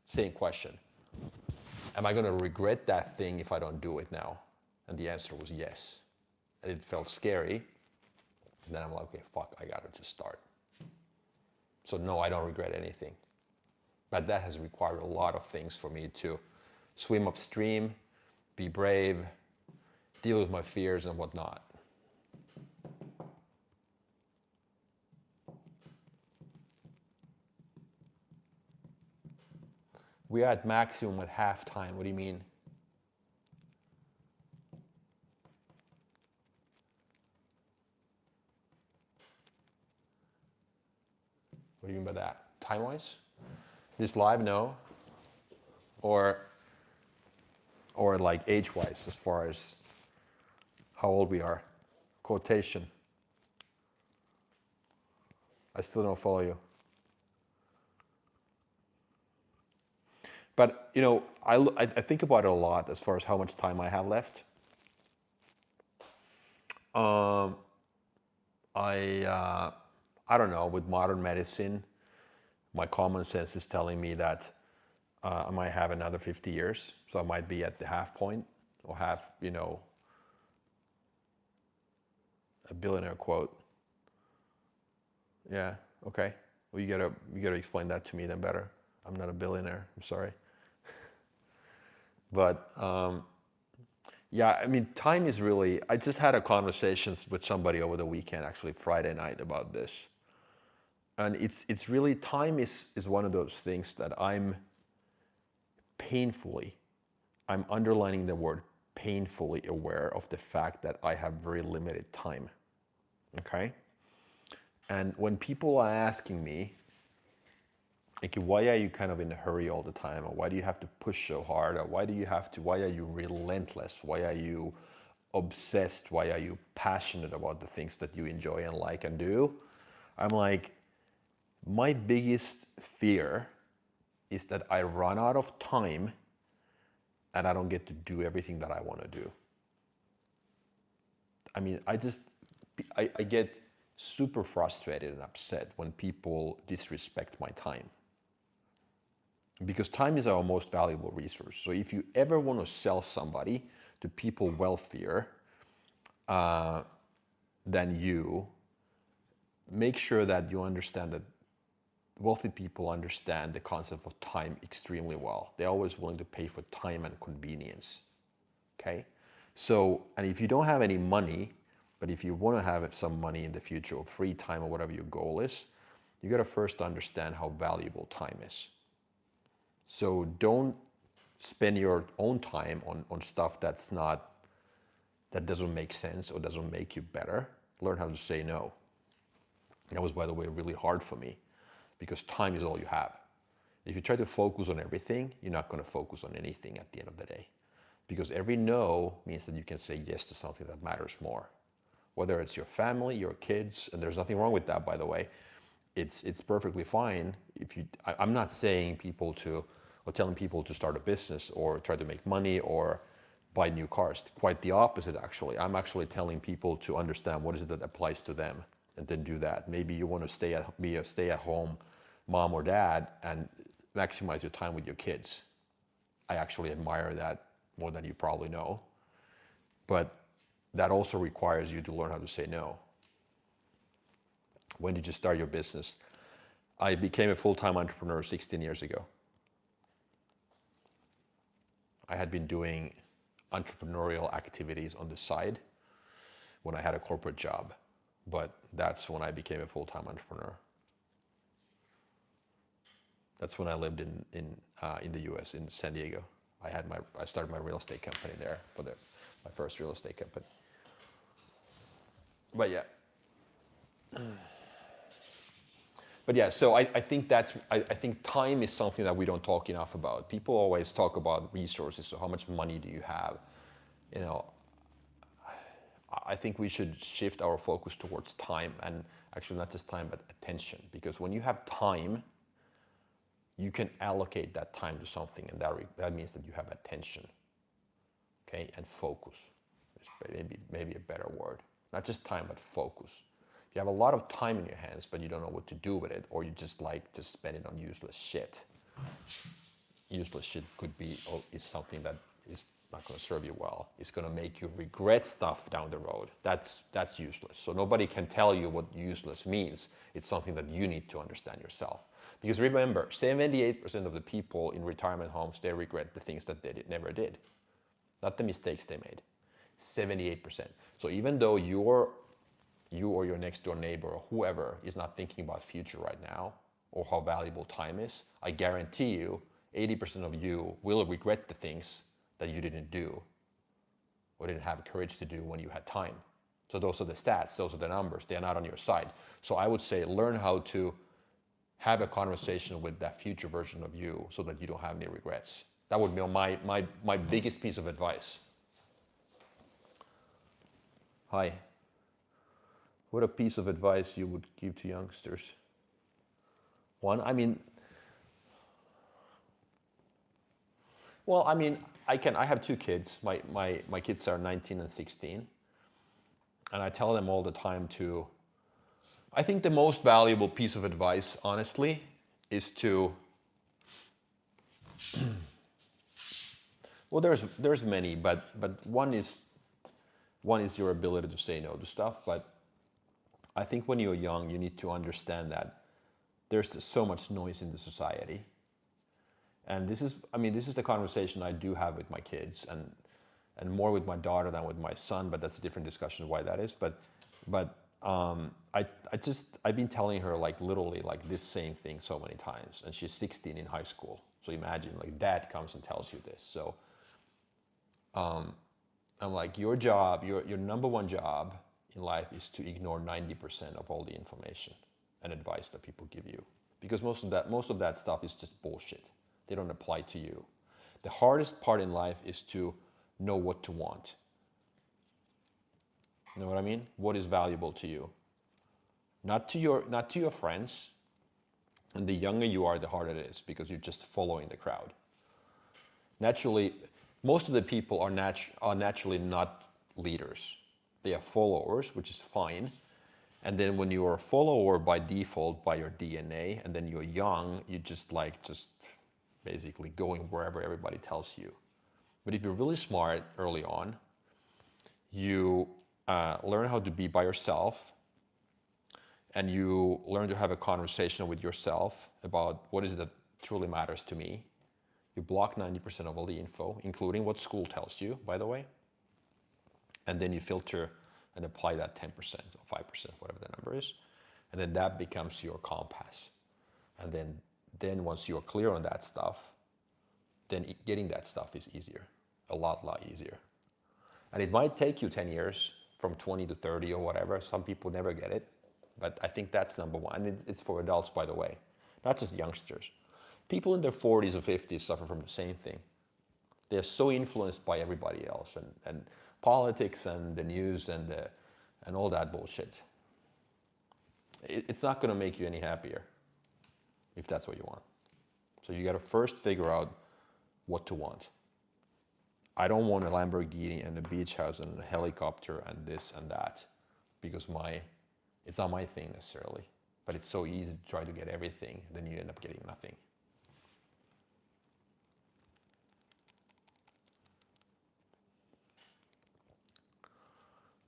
same question. Am I going to regret that thing if I don't do it now? And the answer was yes. And it felt scary. And then I'm like, okay, fuck, I got to just start. So no, I don't regret anything. But that has required a lot of things for me to swim upstream, be brave, deal with my fears and whatnot. We are at maximum at halftime. What do you mean? What do you mean by that? Time-wise? This live, no. Or like age-wise, as far as how old we are. Quotation. I still don't follow you. But, you know, I think about it a lot as far as how much time I have left. I don't know, with modern medicine, my common sense is telling me that I might have another 50 years. So I might be at the half point, or have, you know, a billionaire quote. Yeah, okay. Well, you gotta explain that to me then better. I'm not a billionaire, I'm sorry. But yeah, I mean, time is really, I just had a conversation with somebody over the weekend, actually Friday night, about this. And it's really, time is one of those things that I'm underlining the word painfully aware of the fact that I have very limited time, okay? And when people are asking me, like, why are you kind of in a hurry all the time? Or why do you have to push so hard? Or why are you relentless? Why are you obsessed? Why are you passionate about the things that you enjoy and like and do? I'm like, my biggest fear is that I run out of time and I don't get to do everything that I want to do. I mean, I get super frustrated and upset when people disrespect my time. Because time is our most valuable resource. So if you ever want to sell somebody to people wealthier than you, make sure that you understand that wealthy people understand the concept of time extremely well. They're always willing to pay for time and convenience, okay? So, and if you don't have any money, but if you want to have some money in the future, or free time, or whatever your goal is, you got to first understand how valuable time is. So don't spend your own time on stuff that doesn't make sense or doesn't make you better. Learn how to say no. That was, by the way, really hard for me, because time is all you have. If you try to focus on everything, you're not going to focus on anything at the end of the day. Because every no means that you can say yes to something that matters more. Whether it's your family, your kids, and there's nothing wrong with that, by the way. It's perfectly fine. I'm not saying telling people to start a business or try to make money or buy new cars. Quite the opposite, actually. I'm actually telling people to understand what is it that applies to them, and then do that. Maybe you want to be a stay-at-home mom or dad and maximize your time with your kids. I actually admire that more than you probably know. But that also requires you to learn how to say no. When did you start your business? I became a full-time entrepreneur 16 years ago. I had been doing entrepreneurial activities on the side when I had a corporate job, but that's when I became a full-time entrepreneur. That's when I lived in the US, in San Diego. I started my real estate company there for the my first real estate company. But yeah. But yeah, so I think I think time is something that we don't talk enough about. People always talk about resources, so how much money do you have? You know, I think we should shift our focus towards time, and actually not just time, but attention. Because when you have time, you can allocate that time to something, and that means that you have attention, okay, and focus. Is maybe a better word. Not just time, but focus. If you have a lot of time in your hands, but you don't know what to do with it, or you just like to spend it on useless shit. Useless shit is something that is not going to serve you well. It's going to make you regret stuff down the road. That's useless. So nobody can tell you what useless means. It's something that you need to understand yourself. Because remember, 78% of the people in retirement homes, they regret the things that they never did, not the mistakes they made. 78%. So even though you or your next door neighbor or whoever is not thinking about future right now or how valuable time is, I guarantee you 80% of you will regret the things that you didn't do or didn't have courage to do when you had time. So those are the stats, those are the numbers, they're not on your side. So I would say learn how to have a conversation with that future version of you so that you don't have any regrets. That would be my biggest piece of advice. Hi. What a piece of advice you would give to youngsters? One, I mean, I have two kids. My kids are 19 and 16. And I tell them all the time I think the most valuable piece of advice, honestly, is to, well, there's many, but one is your ability to say no to stuff. But I think when you're young, you need to understand that there's so much noise in the society. And this is the conversation I do have with my kids, and more with my daughter than with my son, but that's a different discussion why that is. I've been telling her like literally like this same thing so many times, and she's 16 in high school. So imagine like dad comes and tells you this. So I'm like, your job, your number one job in life is to ignore 90% of all the information and advice that people give you, because most of that stuff is just bullshit. They don't apply to you. The hardest part in life is to know what to want. You know what I mean? What is valuable to you? Not to your friends. And the younger you are, the harder it is, because you're just following the crowd. Naturally, most of the people are naturally not leaders. They are followers, which is fine. And then when you are a follower by default, by your DNA, and then you're young, you just basically going wherever everybody tells you. But if you're really smart early on, you learn how to be by yourself, and you learn to have a conversation with yourself about what is it that truly matters to me. You block 90% of all the info, including what school tells you, by the way. And then you filter and apply that 10% or 5%, whatever the number is. And then that becomes your compass. And then once you're clear on that stuff, then getting that stuff is easier, a lot easier. And it might take you 10 years, from 20 to 30 or whatever. Some people never get it, but I think that's number one. And it's for adults, by the way, not just youngsters. People in their 40s or 50s suffer from the same thing. They're so influenced by everybody else and politics and the news and all that bullshit. It's not going to make you any happier if that's what you want. So you got to first figure out what to want. I don't want a Lamborghini and a beach house and a helicopter and this and that, because it's not my thing necessarily. But it's so easy to try to get everything, then you end up getting nothing.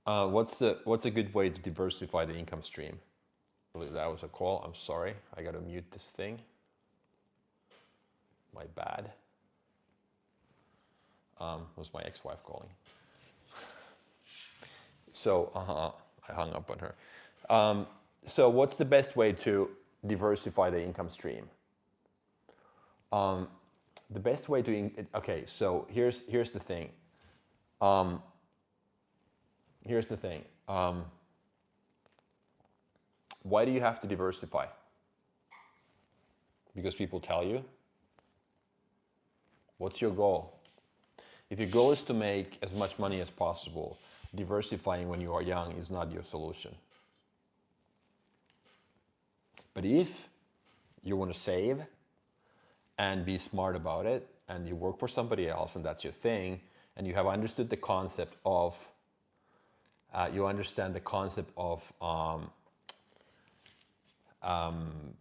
What's a good way to diversify the income stream? That was a call. I'm sorry. I got to mute this thing. My bad. It was my ex-wife calling. So I hung up on her. So what's the best way to diversify the income stream? The best way to okay. So here's the thing. here's the thing. Why do you have to diversify? Because people tell you. What's your goal? If your goal is to make as much money as possible, diversifying when you are young is not your solution. But if you want to save and be smart about it, and you work for somebody else and that's your thing, and you have understood the concept of,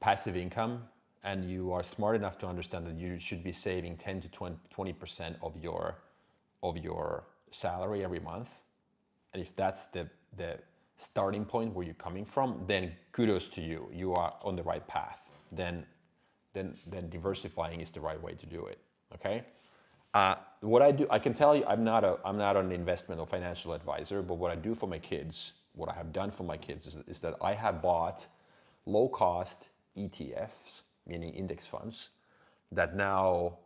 passive income, and you are smart enough to understand that you should be saving 10 to 20% of your salary every month, and if that's the starting point where you're coming from, then kudos to you. You are on the right path. Then diversifying is the right way to do it. Okay. What I do, I can tell you, I'm not an investment or financial advisor, but what I do for my kids, what I have done for my kids is that I have bought low-cost ETFs, meaning index funds, that now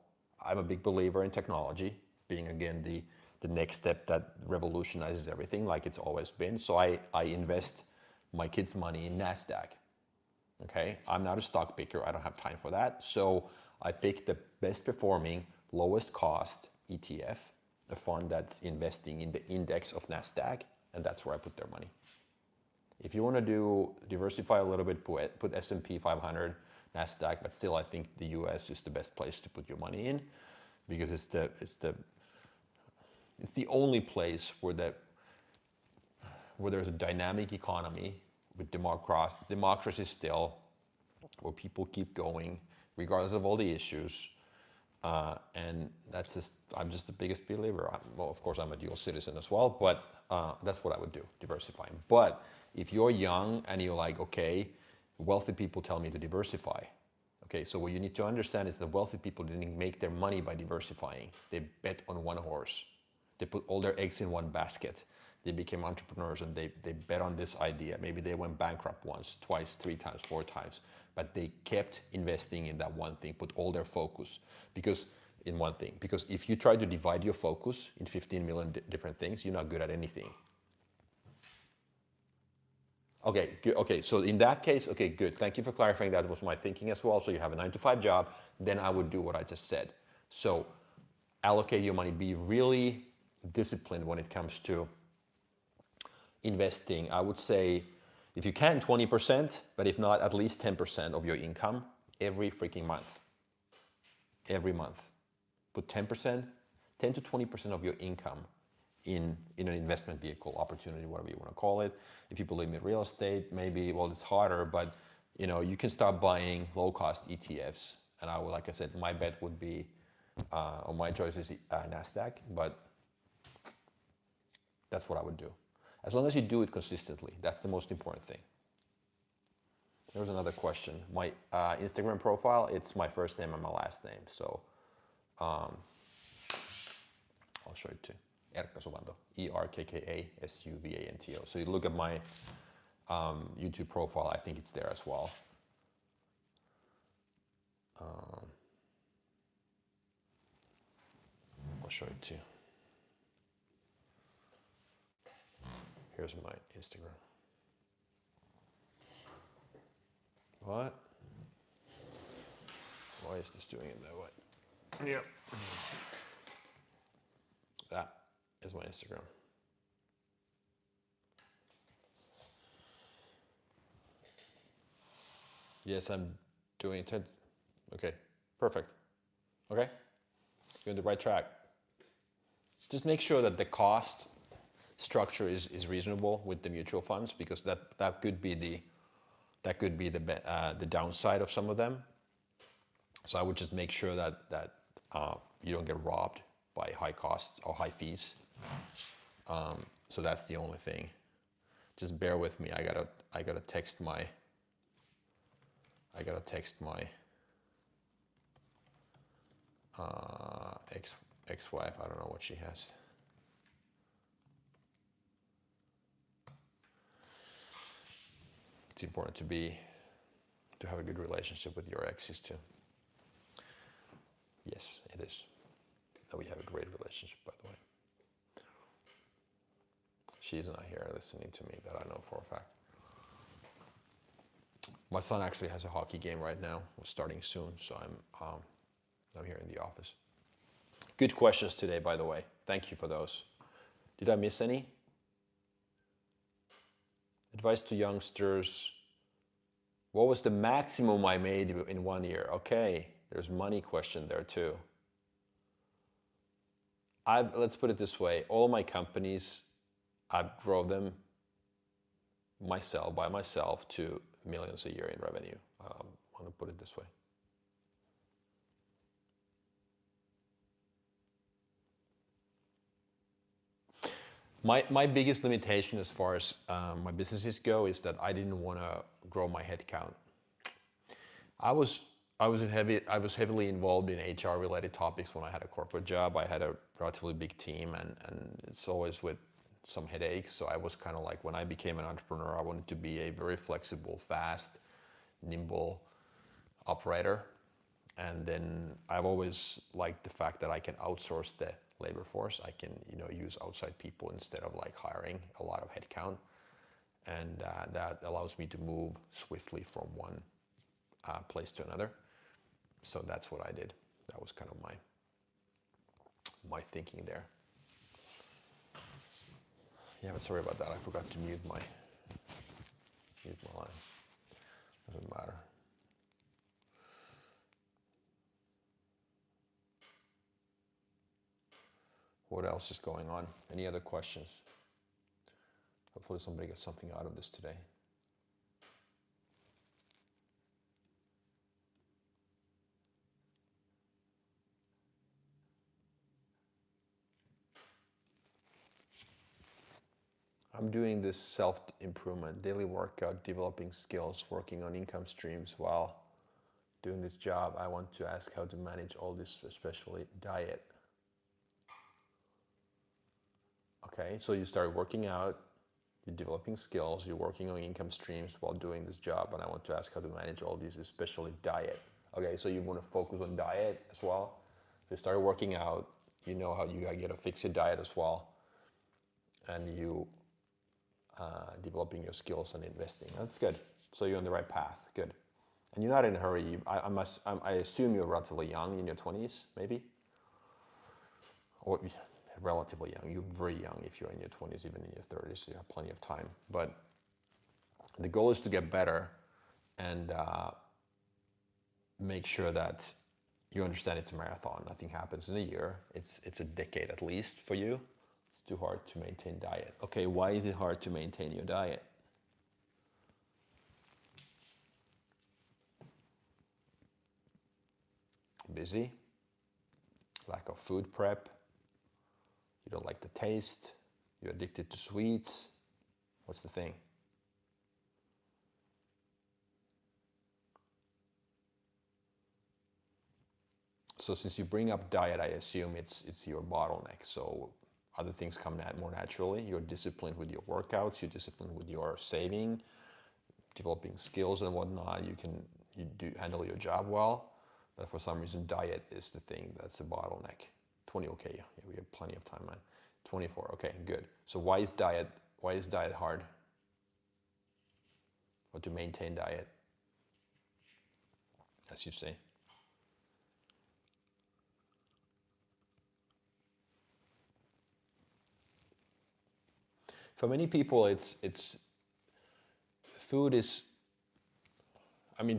I'm a big believer in technology, being again the next step that revolutionizes everything like it's always been. So I invest my kids' money in NASDAQ. Okay, I'm not a stock picker, I don't have time for that. So I picked the best performing, lowest cost ETF, a fund that's investing in the index of NASDAQ, and that's where I put their money. If you want to diversify a little bit, put S&P 500, NASDAQ, but still I think the US is the best place to put your money in, because it's the only place where there's a dynamic economy with democracy still, where people keep going regardless of all the issues, and I'm just the biggest believer. Well, of course I'm a dual citizen as well, but that's what I would do, diversifying. But if you're young and you're like, okay, wealthy people tell me to diversify. Okay, so what you need to understand is that wealthy people didn't make their money by diversifying. They bet on one horse. They put all their eggs in one basket. They became entrepreneurs and they bet on this idea. Maybe they went bankrupt once, twice, 3 times, 4 times, but they kept investing in that one thing, put all their focus in one thing. Because if you try to divide your focus in 15 million different things, you're not good at anything. Okay, good. Okay, so in that case, okay, good. Thank you for clarifying. That was my thinking as well. So you have a 9-to-5 job, then I would do what I just said. So allocate your money, be really disciplined when it comes to investing. I would say if you can 20%, but if not, at least 10% of your income every freaking month. Every month. Put 10%, 10 to 20% of your income in an investment vehicle, opportunity, whatever you want to call it. If you believe in real estate, maybe, well, it's harder, but you can start buying low-cost ETFs. And I would, like I said, my bet would be, or my choice is NASDAQ, but that's what I would do. As long as you do it consistently, that's the most important thing. There was another question. My Instagram profile, it's my first name and my last name. So I'll show it too. Erkka Suvanto, ERKKASUVANTO. So you look at my YouTube profile, I think it's there as well. I'll show it too. Here's my Instagram. What? Why is this doing it that way? Yep. That is my Instagram. Yes, I'm doing it. Okay, perfect. Okay, you're on the right track. Just make sure that the cost structure is reasonable with the mutual funds, because that could be the downside of some of them. So I would just make sure that you don't get robbed by high costs or high fees. So that's the only thing. Just bear with me. I gotta text my ex-wife. I don't know what she has. It's important to have a good relationship with your exes too. Yes, it is. And we have a great relationship, by the way. She's not here listening to me, that I know for a fact. My son actually has a hockey game right now. We're starting soon, so I'm here in the office. Good questions today, by the way. Thank you for those. Did I miss any? Advice to youngsters. What was the maximum I made in 1 year? Okay, there's money question there too. Let's put it this way. All my companies, I've grown them by myself to millions a year in revenue. I want to put it this way. My biggest limitation as far as my businesses go is that I didn't want to grow my headcount. I was heavily involved in HR related topics when I had a corporate job. I had a relatively big team, and it's always with some headaches. So I was kind of like, when I became an entrepreneur, I wanted to be a very flexible, fast, nimble operator. And then I've always liked the fact that I can outsource the labor force. I can, use outside people instead of like hiring a lot of headcount, and that allows me to move swiftly from one place to another. So that's what I did. That was kind of my thinking there. Yeah, but sorry about that. I forgot to mute my line. Doesn't matter. What else is going on? Any other questions? Hopefully somebody gets something out of this today. I'm doing this self-improvement, daily workout, developing skills, working on income streams while doing this job. I want to ask how to manage all this, especially diet. Okay, so you start working out, you're developing skills, you're working on income streams while doing this job, and I want to ask how to manage all these, especially diet. Okay, so you want to focus on diet as well. If you start working out, you know how you got to fix your diet as well, and you developing your skills and investing. That's good. So you're on the right path. Good. And you're not in a hurry. I assume you're relatively young, in your 20s, maybe, or relatively young. You're very young if you're in your 20s, even in your 30s. You have plenty of time. But the goal is to get better and make sure that you understand it's a marathon. Nothing happens in a year. It's a decade at least for you. It's too hard to maintain diet. Okay, why is it hard to maintain your diet? Busy, lack of food prep, you don't like the taste, you're addicted to sweets. What's the thing? So since you bring up diet, I assume it's your bottleneck. So other things come more naturally. You're disciplined with your workouts, you're disciplined with your saving, developing skills and whatnot. You do handle your job well. But for some reason, diet is the thing that's a bottleneck. 20, okay, yeah, we have plenty of time, man. 24, okay, good. So why is diet hard? Or to maintain diet, as you say? For many people, it's food is,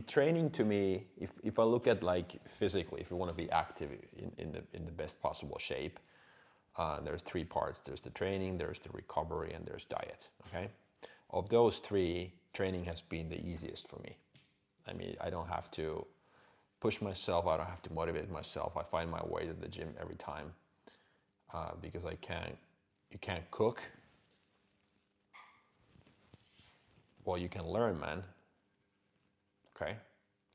training to me, if I look at like physically, if you want to be active in the best possible shape, there's three parts. There's the training, there's the recovery, and there's diet, okay? Of those three, training has been the easiest for me. I don't have to push myself, I don't have to motivate myself. I find my way to the gym every time because you can't cook. Well, you can learn, man. Okay,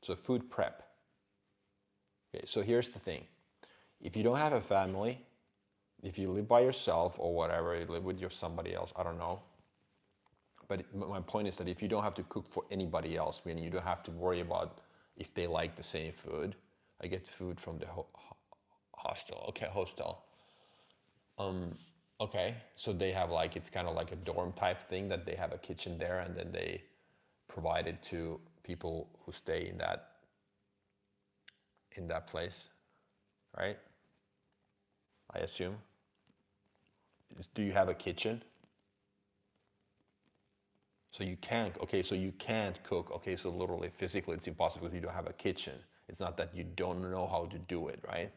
so food prep. Okay, so here's the thing. If you don't have a family, if you live by yourself or whatever, you live with somebody else, I don't know. But my point is that if you don't have to cook for anybody else, meaning you don't have to worry about if they like the same food. I get food from the hostel. Okay, hostel. Okay, so they have like, it's kind of like a dorm type thing that they have a kitchen there and then they provide it to people who stay in that place, right? I assume. Do you have a kitchen? So you can't, okay, so you can't cook. Okay, so literally physically it's impossible because you don't have a kitchen. It's not that you don't know how to do it, right?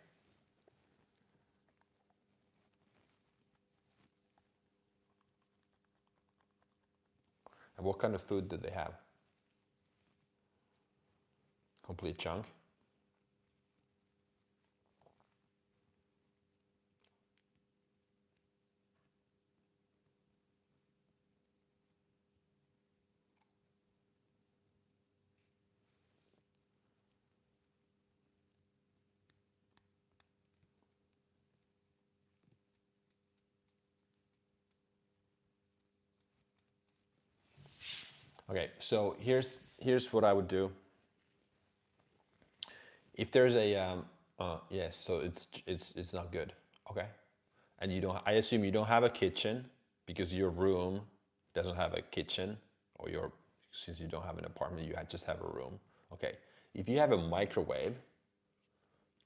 And what kind of food did they have? Complete junk? Okay, so here's what I would do. If there's a yes, so it's not good. Okay, and you don't. I assume you don't have a kitchen because your room doesn't have a kitchen, or your since you don't have an apartment, you just have a room. Okay, if you have a microwave,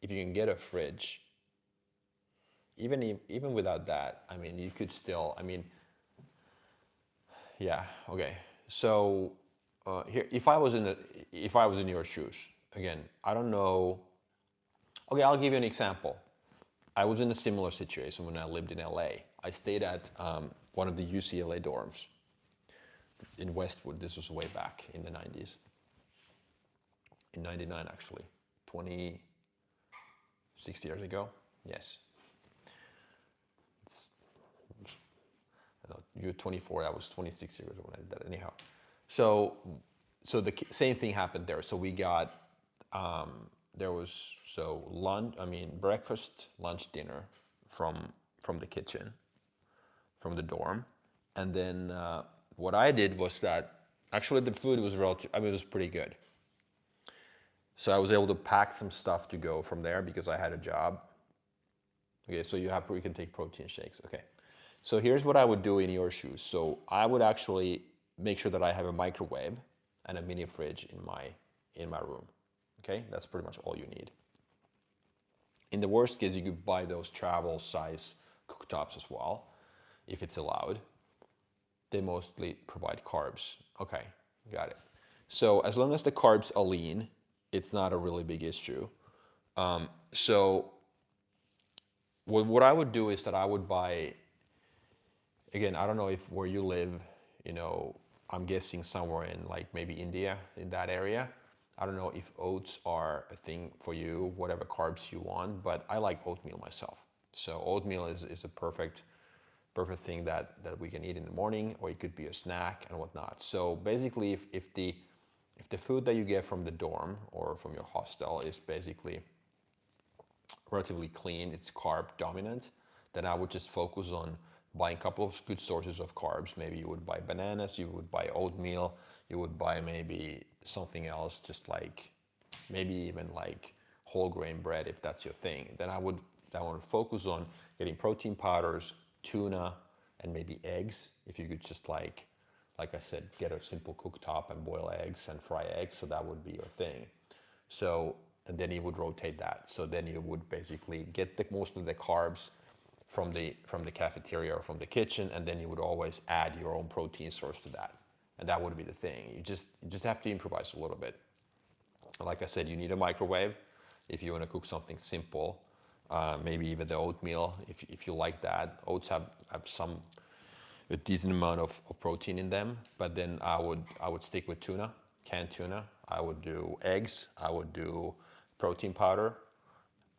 if you can get a fridge, even without that, I mean, you could still. I mean, yeah. Okay. So here, if I was in your shoes, again, I don't know. Okay, I'll give you an example. I was in a similar situation when I lived in LA. I stayed at one of the UCLA dorms in Westwood. This was way back in the 90s, in 99 actually, 26 years ago. Yes. I know, you're 24, I was 26 years old when I did that. Anyhow, so the same thing happened there. So we got there was lunch. I mean breakfast, lunch, dinner from the kitchen, from the dorm, and then what I did was that actually the food was relative. I mean it was pretty good. So I was able to pack some stuff to go from there because I had a job. Okay, so you can take protein shakes. Okay. So here's what I would do in your shoes. So I would actually make sure that I have a microwave and a mini fridge in my room. Okay, that's pretty much all you need. In the worst case, you could buy those travel size cooktops as well, if it's allowed. They mostly provide carbs. Okay, got it. So as long as the carbs are lean, it's not a really big issue. So what I would do is that I would buy, again, I don't know if where you live, you know, I'm guessing somewhere in like maybe India, in that area. I don't know if oats are a thing for you, whatever carbs you want, but I like oatmeal myself. So oatmeal is a perfect thing that we can eat in the morning, or it could be a snack and whatnot. So basically, if the food that you get from the dorm or from your hostel is basically relatively clean, it's carb dominant, then I would just focus on buying a couple of good sources of carbs. Maybe you would buy bananas, you would buy oatmeal, you would buy maybe something else, just like maybe even like whole grain bread if that's your thing. Then I would focus on getting protein powders, tuna, and maybe eggs. If you could just like I said, get a simple cooktop and boil eggs and fry eggs, so that would be your thing. So, and then you would rotate that. So then you would basically get most of the carbs from the cafeteria or from the kitchen, and then you would always add your own protein source to that. And that would be the thing. You just have to improvise a little bit. Like I said, you need a microwave if you want to cook something simple. Maybe even the oatmeal, if you like that. Oats have a decent amount of protein in them, but then I would stick with tuna, canned tuna. I would do eggs. I would do protein powder,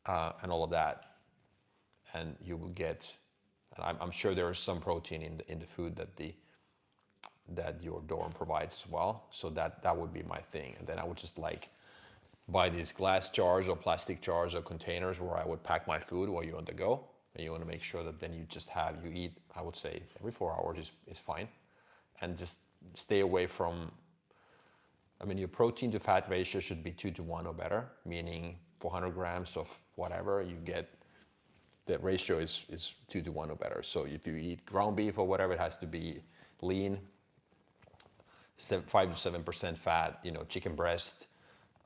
and all of that. And you will get, and I'm sure there is some protein in the food that your dorm provides as well. So that would be my thing. And then I would just like buy these glass jars or plastic jars or containers where I would pack my food while you're on the go. And you want to make sure that then you eat, I would say every 4 hours is fine. And just stay away from, I mean, your protein to fat ratio should be 2 to 1 or better, meaning 400 grams of whatever, you get the ratio is 2 to 1 or better. So if you eat ground beef or whatever, it has to be lean, 5 to 7% fat. Chicken breast,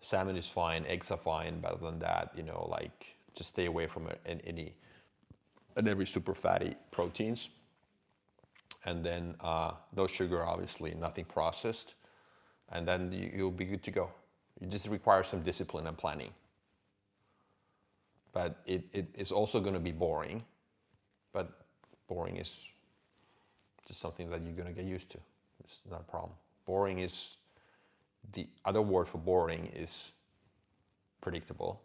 salmon is fine, eggs are fine. But other than that, like just stay away from any and every super fatty proteins. And then no sugar, obviously, nothing processed. And then you'll be good to go. You just require some discipline and planning. But it is also going to be boring. But boring is just something that you're going to get used to. It's not a problem. Boring is, the other word for boring is predictable.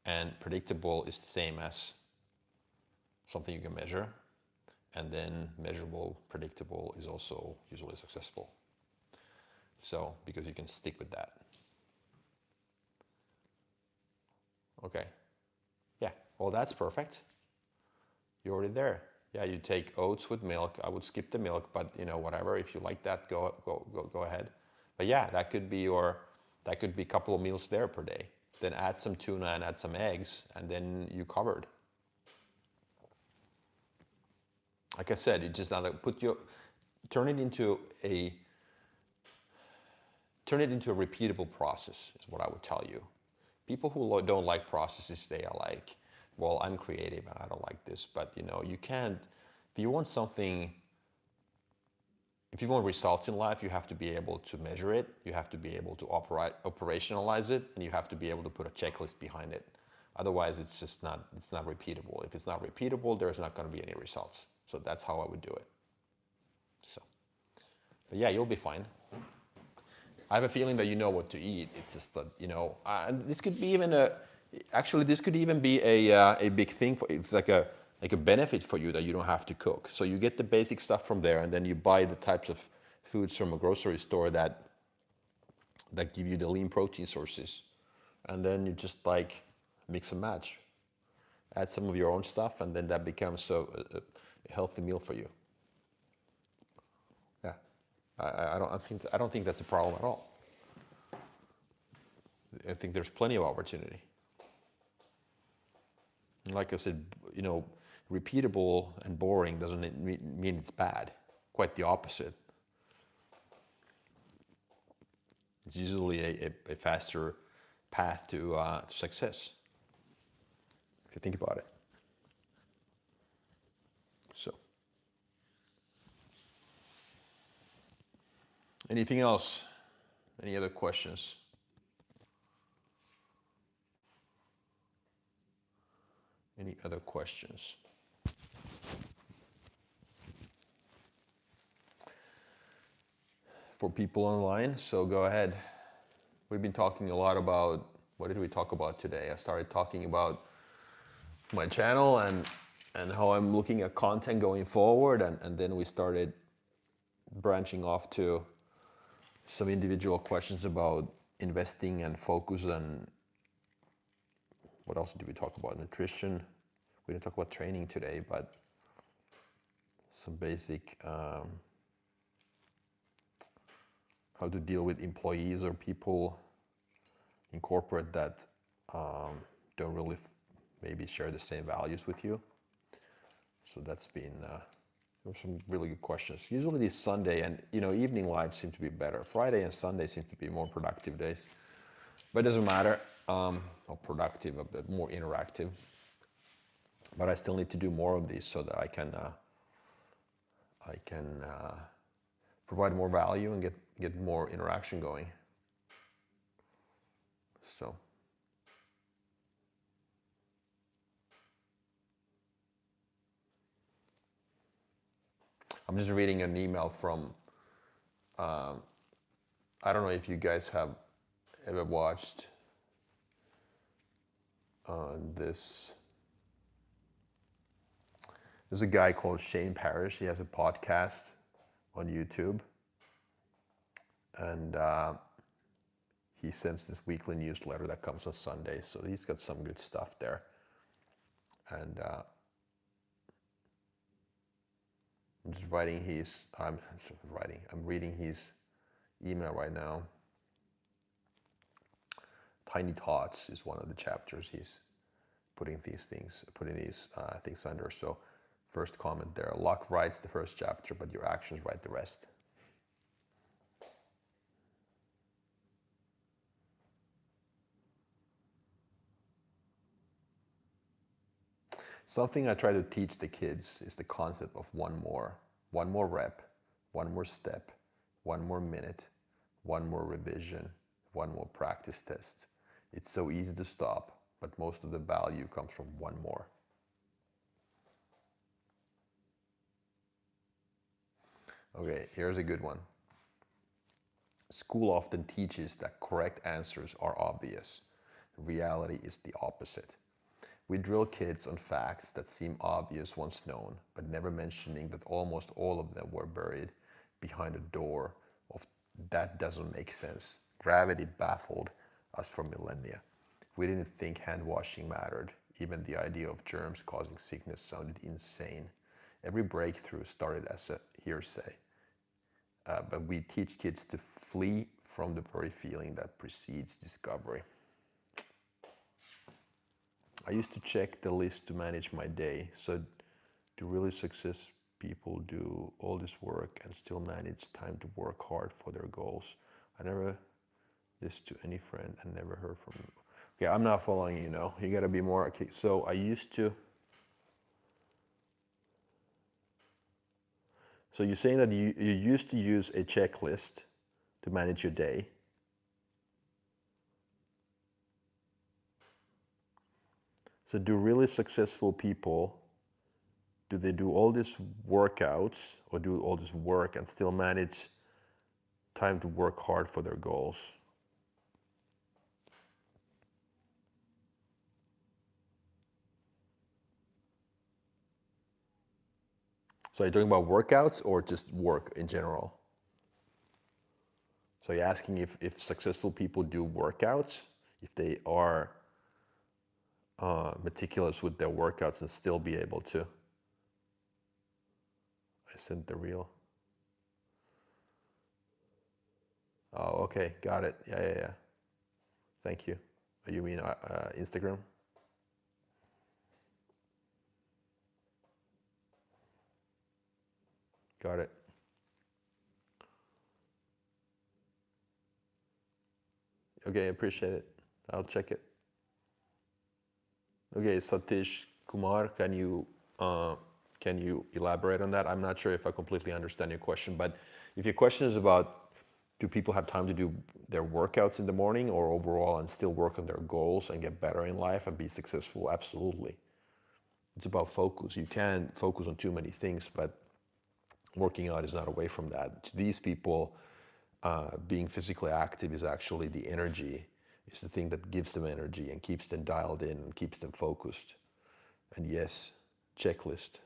And predictable is the same as something you can measure. And then measurable, predictable is also usually successful. So, because you can stick with that. Okay. Yeah, well, that's perfect. You're already there. Yeah, you take oats with milk. I would skip the milk, but whatever. If you like that, go ahead. But yeah, that could be a couple of meals there per day. Then add some tuna and add some eggs, and then you covered. Like I said, it just turn it into a repeatable process is what I would tell you. People who don't like processes, they are like, well, I'm creative and I don't like this. But you can't, if you want results in life, you have to be able to measure it, you have to be able to operationalize it, and you have to be able to put a checklist behind it. Otherwise, it's not repeatable. If it's not repeatable, there's not going to be any results. So that's how I would do it. So, but yeah, you'll be fine. I have a feeling that you know what to eat. It's just that, and this could be even this could even be a big thing for, it's like a benefit for you that you don't have to cook. So you get the basic stuff from there, and then you buy the types of foods from a grocery store that give you the lean protein sources. And then you just like mix and match. Add some of your own stuff, and then that becomes a healthy meal for you. Yeah, I don't think that's a problem at all. I think there's plenty of opportunity. And like I said, repeatable and boring doesn't mean it's bad. Quite the opposite. It's usually a faster path to success, if you think about it. So, anything else? Any other questions? Any other questions? For people online, so go ahead. We've been talking a lot about, what did we talk about today? I started talking about my channel and how I'm looking at content going forward, and then we started branching off to some individual questions about investing and focus, and what else did we talk about? Nutrition. We didn't talk about training today, but some basic how to deal with employees or people in corporate that don't really maybe share the same values with you. So that's been some really good questions. Usually this Sunday and evening lives seem to be better. Friday and Sunday seem to be more productive days, but it doesn't matter. Not productive, a bit more interactive. But I still need to do more of these so that I can provide more value and get more interaction going. So. I'm just reading an email from, I don't know if you guys have ever watched this. There's a guy called Shane Parrish. He has a podcast on YouTube. And he sends this weekly newsletter that comes on Sundays. So he's got some good stuff there. And I'm reading his email right now. Tiny Thoughts is one of the chapters he's putting these things under. So first comment there, luck writes the first chapter, but your actions write the rest. Something I try to teach the kids is the concept of one more rep, one more step, one more minute, one more revision, one more practice test. It's so easy to stop, but most of the value comes from one more. Okay, here's a good one. School often teaches that correct answers are obvious. Reality is the opposite. We drill kids on facts that seem obvious once known, but never mentioning that almost all of them were buried behind a door of that doesn't make sense. Gravity baffled us for millennia. We didn't think hand washing mattered. Even the idea of germs causing sickness sounded insane. Every breakthrough started as a hearsay. But we teach kids to flee from the very feeling that precedes discovery. I used to check the list to manage my day. So do really success people do all this work and still manage time to work hard for their goals? I never this to any friend and never heard from them. Okay, I'm not following you now. You gotta be more, okay, so I used to, so you're saying that you used to use a checklist to manage your day. So do really successful people, do they do all these workouts or do all this work and still manage time to work hard for their goals? So are you talking about workouts or just work in general? So you're asking if successful people do workouts, if they are meticulous with their workouts and still be able to. I sent the reel. Oh, okay, got it. Yeah. Thank you. You mean Instagram? Got it. Okay, appreciate it. I'll check it. Okay, Satish Kumar, can you elaborate on that? I'm not sure if I completely understand your question, but if your question is about do people have time to do their workouts in the morning or overall and still work on their goals and get better in life and be successful? Absolutely. It's about focus. You can focus on too many things, but working out is not away from that. To these people, being physically active is actually the energy. It's the thing that gives them energy and keeps them dialed in and keeps them focused. And yes, checklist.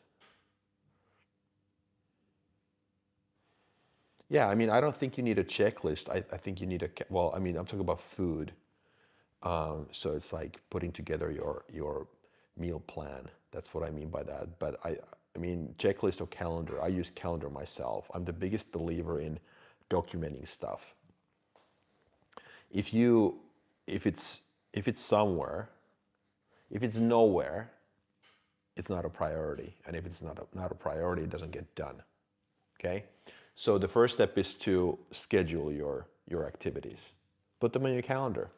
Yeah, I mean, I don't think you need a checklist. I think you need well, I mean, I'm talking about food. So it's like putting together your meal plan. That's what I mean by that. But I mean, checklist or calendar. I use calendar myself. I'm the biggest believer in documenting stuff. If it's somewhere, if it's nowhere, it's not a priority. And if it's not a priority, it doesn't get done. Okay? So the first step is to schedule your activities. Put them on your calendar.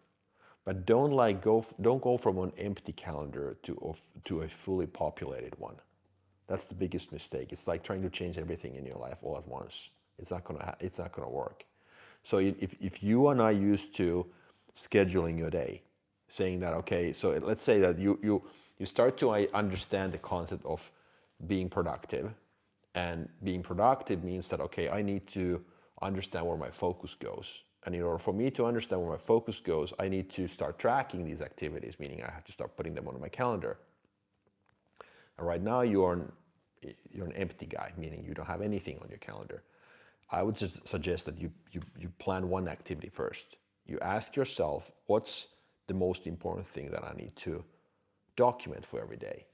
But don't go from an empty calendar to a fully populated one. That's the biggest mistake. It's like trying to change everything in your life all at once. It's not gonna work. So if you and I used to scheduling your day, saying that, okay, so let's say that you start to understand the concept of being productive, and being productive means that, okay, I need to understand where my focus goes. And in order for me to understand where my focus goes, I need to start tracking these activities, meaning I have to start putting them on my calendar. And right now you're an empty guy, meaning you don't have anything on your calendar. I would just suggest that you plan one activity first. You ask yourself, what's the most important thing that I need to document for every day?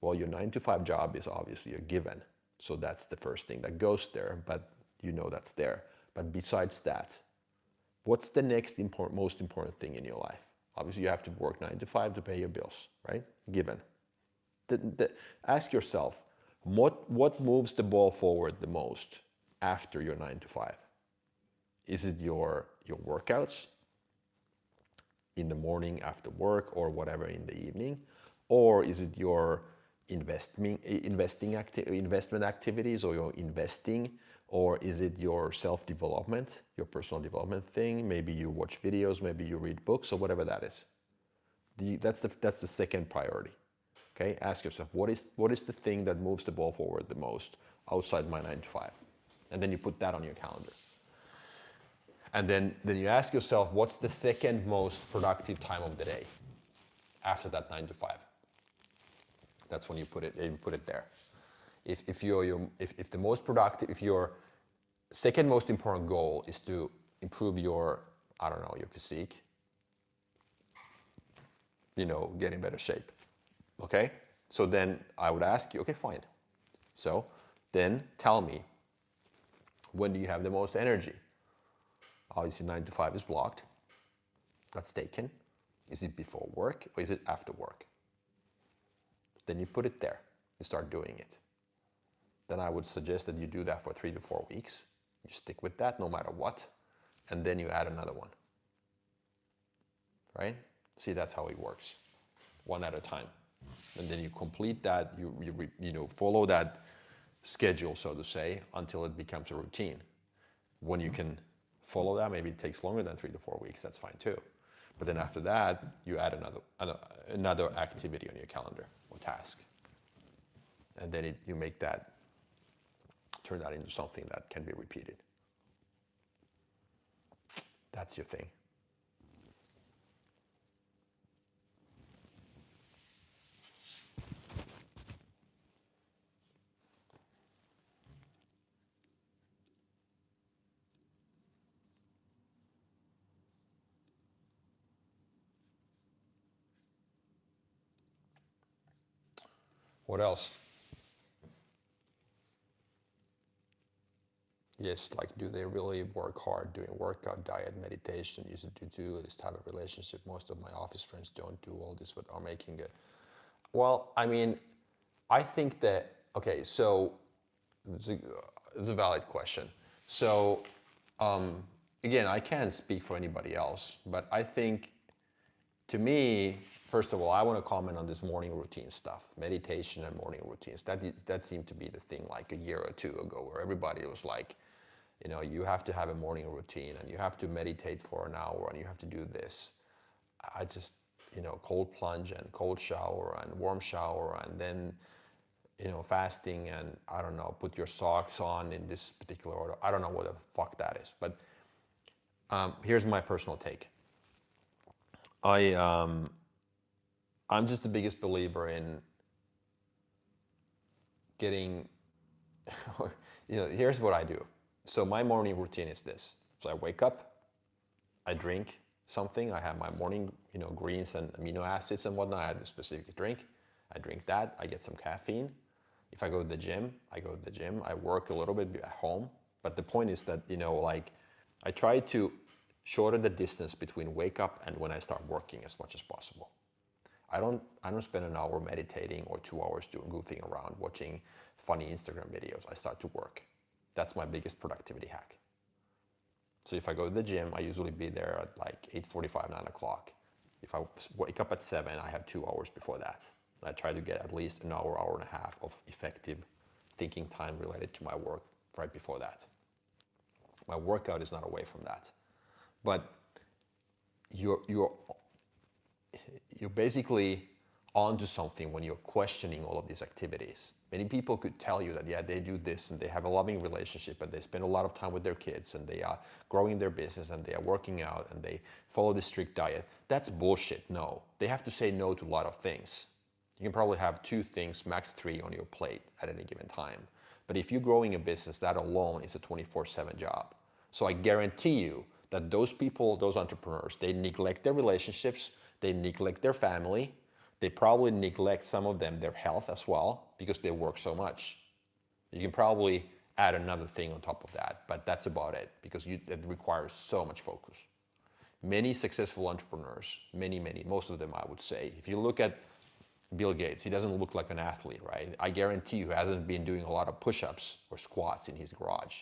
Well, your 9 to 5 job is obviously a given. So that's the first thing that goes there, but you know that's there. But besides that, what's the next most important thing in your life? Obviously, you have to work 9 to 5 to pay your bills, right? Given. Ask yourself, what moves the ball forward the most after your 9 to 5? Is it your workouts in the morning after work or whatever in the evening? Or is it your investment activities or your investing? Or is it your self-development, your personal development thing? Maybe you watch videos, maybe you read books or whatever that is. That's the second priority. Okay, ask yourself, what is the thing that moves the ball forward the most outside my 9 to 5? And then you put that on your calendar. And then you ask yourself, what's the second most productive time of the day after that 9 to 5? That's when you put it there. If the most productive, if your second most important goal is to improve your, I don't know, your physique, get in better shape. Okay? So then I would ask you, okay, fine. So then tell me, when do you have the most energy? Obviously 9 to 5 is blocked. That's taken. Is it before work or is it after work? Then you put it there. You start doing it. Then I would suggest that you do that for 3 to 4 weeks. You stick with that no matter what. And then you add another one. Right? See, that's how it works. One at a time. And then you complete that, you follow that schedule, so to say, until it becomes a routine. When you can follow that, maybe it takes longer than 3 to 4 weeks, that's fine too. But then after that, you add another activity on your calendar or task. And then you make that, turn that into something that can be repeated. That's your thing. What else? Yes, like, do they really work hard doing workout, diet, meditation, use it to do this type of relationship? Most of my office friends don't do all this, but are making it. Well, I mean, I think that, okay, so it's a valid question. So, again, I can't speak for anybody else, but I think, to me, first of all, I want to comment on this morning routine stuff, meditation and morning routines. That seemed to be the thing like a year or two ago, where everybody was like, you have to have a morning routine and you have to meditate for an hour and you have to do this. I just, cold plunge and cold shower and warm shower and then, fasting and, I don't know, put your socks on in this particular order. I don't know what the fuck that is, but here's my personal take. I'm just the biggest believer in getting, here's what I do. So my morning routine is this. So I wake up, I drink something. I have my morning, greens and amino acids and whatnot. I have this specific drink. I drink that. I get some caffeine. If I go to the gym, I go to the gym. I work a little bit at home. But the point is that, I try to shorten the distance between wake up and when I start working as much as possible. I don't spend an hour meditating or 2 hours goofing around watching funny Instagram videos. I start to work. That's my biggest productivity hack. So if I go to the gym, I usually be there at like 8:45, 9 o'clock. If I wake up at 7, I have 2 hours before that. I try to get at least an hour, hour and a half of effective thinking time related to my work right before that. My workout is not away from that. But you're basically onto something when you're questioning all of these activities. Many people could tell you that, yeah, they do this and they have a loving relationship and they spend a lot of time with their kids and they are growing their business and they are working out and they follow the strict diet. That's bullshit. No, they have to say no to a lot of things. You can probably have 2 things, max 3 on your plate at any given time. But if you're growing a business, that alone is a 24/7 job. So I guarantee you that those people, those entrepreneurs, they neglect their relationships, they neglect their family, they probably neglect, some of them, their health as well, because they work so much. You can probably add another thing on top of that, but that's about it, because it requires so much focus. Many successful entrepreneurs, many, most of them I would say, if you look at Bill Gates, he doesn't look like an athlete, right? I guarantee you he hasn't been doing a lot of push-ups or squats in his garage.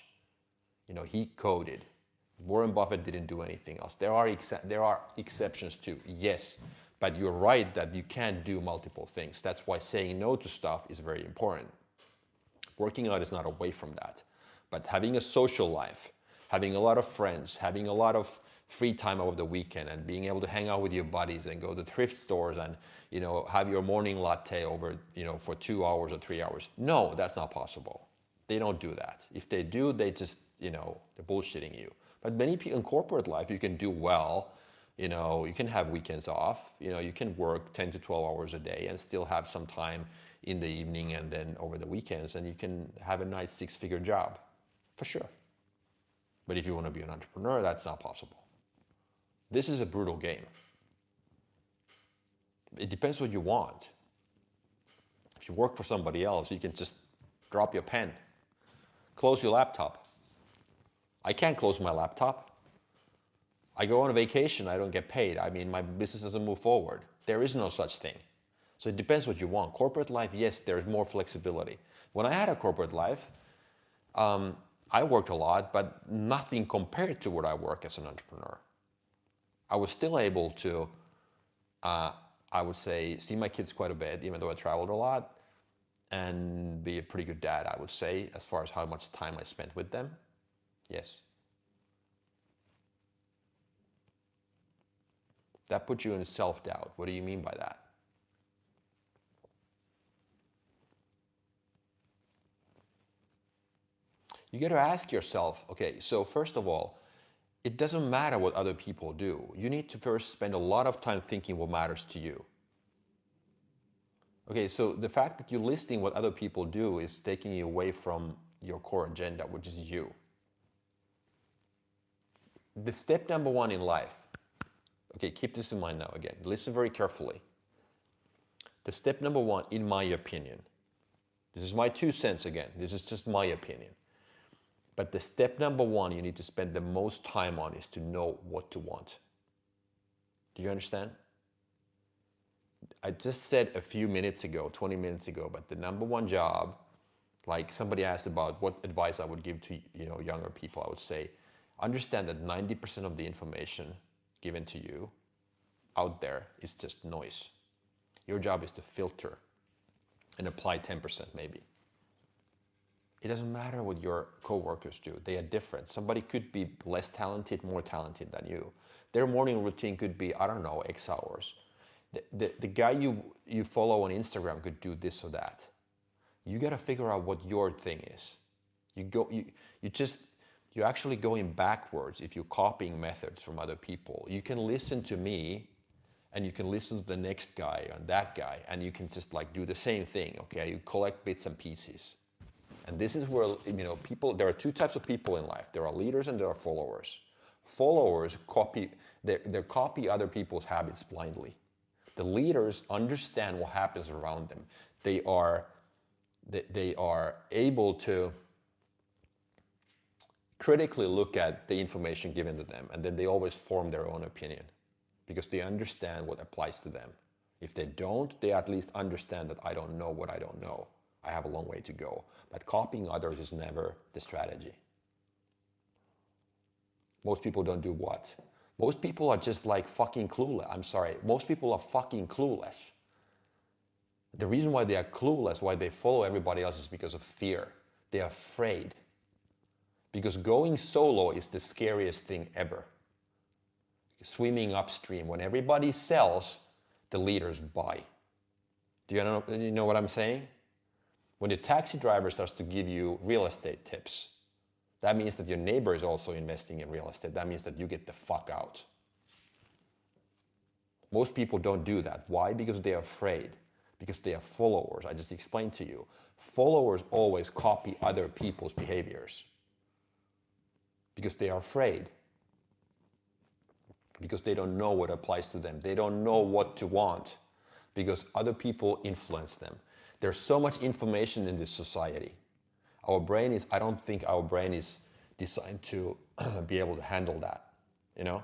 You know, he coded. Warren Buffett didn't do anything else. There are exceptions too, yes, but you're right that you can't do multiple things. That's why saying no to stuff is very important. Working out is not away from that, but having a social life, having a lot of friends, having a lot of free time over the weekend, and being able to hang out with your buddies and go to thrift stores and, you know, have your morning latte over, you know, for 2 hours or 3 hours. No, that's not possible. They don't do that. If they do, they just, you know, they're bullshitting you. But many people in corporate life, you can do well. You know, you can have weekends off. You know, you can work 10 to 12 hours a day and still have some time in the evening and then over the weekends, and you can have a nice 6-figure job, for sure. But if you want to be an entrepreneur, that's not possible. This is a brutal game. It depends what you want. If you work for somebody else, you can just drop your pen, close your laptop. I can't close my laptop. I go on a vacation, I don't get paid. I mean, my business doesn't move forward. There is no such thing. So it depends what you want. Corporate life, yes, there's more flexibility. When I had a corporate life, I worked a lot, but nothing compared to what I work as an entrepreneur. I was still able to, I would say, see my kids quite a bit, even though I traveled a lot, and be a pretty good dad, I would say, as far as how much time I spent with them. Yes. That puts you in self-doubt. What do you mean by that? You got to ask yourself, okay, so first of all, it doesn't matter what other people do. You need to first spend a lot of time thinking what matters to you. Okay, so the fact that you're listing what other people do is taking you away from your core agenda, which is you. The step number one in life, okay, keep this in mind now again, listen very carefully. The step number one, in my opinion, this is my 2 cents again, this is just my opinion. But the step number one you need to spend the most time on is to know what to want. Do you understand? I just said a few minutes ago, 20 minutes ago, but the number one job, like somebody asked about what advice I would give to, you know, younger people, I would say, understand that 90% of the information given to you out there is just noise. Your job is to filter and apply 10% maybe. It doesn't matter what your coworkers do. They are different. Somebody could be less talented, more talented than you. Their morning routine could be, I don't know, X hours. The guy you follow on Instagram could do this or that. You got to figure out what your thing is. You're actually going backwards if you're copying methods from other people. You can listen to me and you can listen to the next guy and that guy, and you can just like do the same thing, okay? You collect bits and pieces. And this is where, you know, people, there are 2 types of people in life. There are leaders and there are followers. Followers copy, they copy other people's habits blindly. The leaders understand what happens around them. They are able to critically look at the information given to them, and then they always form their own opinion because they understand what applies to them. If they don't, they at least understand that I don't know what I don't know. I have a long way to go. But copying others is never the strategy. Most people don't do what? Most people are just like fucking clueless. I'm sorry. Most people are fucking clueless. The reason why they are clueless, why they follow everybody else, is because of fear. They are afraid. Because going solo is the scariest thing ever. Swimming upstream. When everybody sells, the leaders buy. Do you know what I'm saying? When the taxi driver starts to give you real estate tips, that means that your neighbor is also investing in real estate. That means that you get the fuck out. Most people don't do that. Why? Because they are afraid. Because they are followers. I just explained to you. Followers always copy other people's behaviors. Because they are afraid. Because they don't know what applies to them. They don't know what to want. Because other people influence them. There's so much information in this society. I don't think our brain is designed to be able to handle that, you know?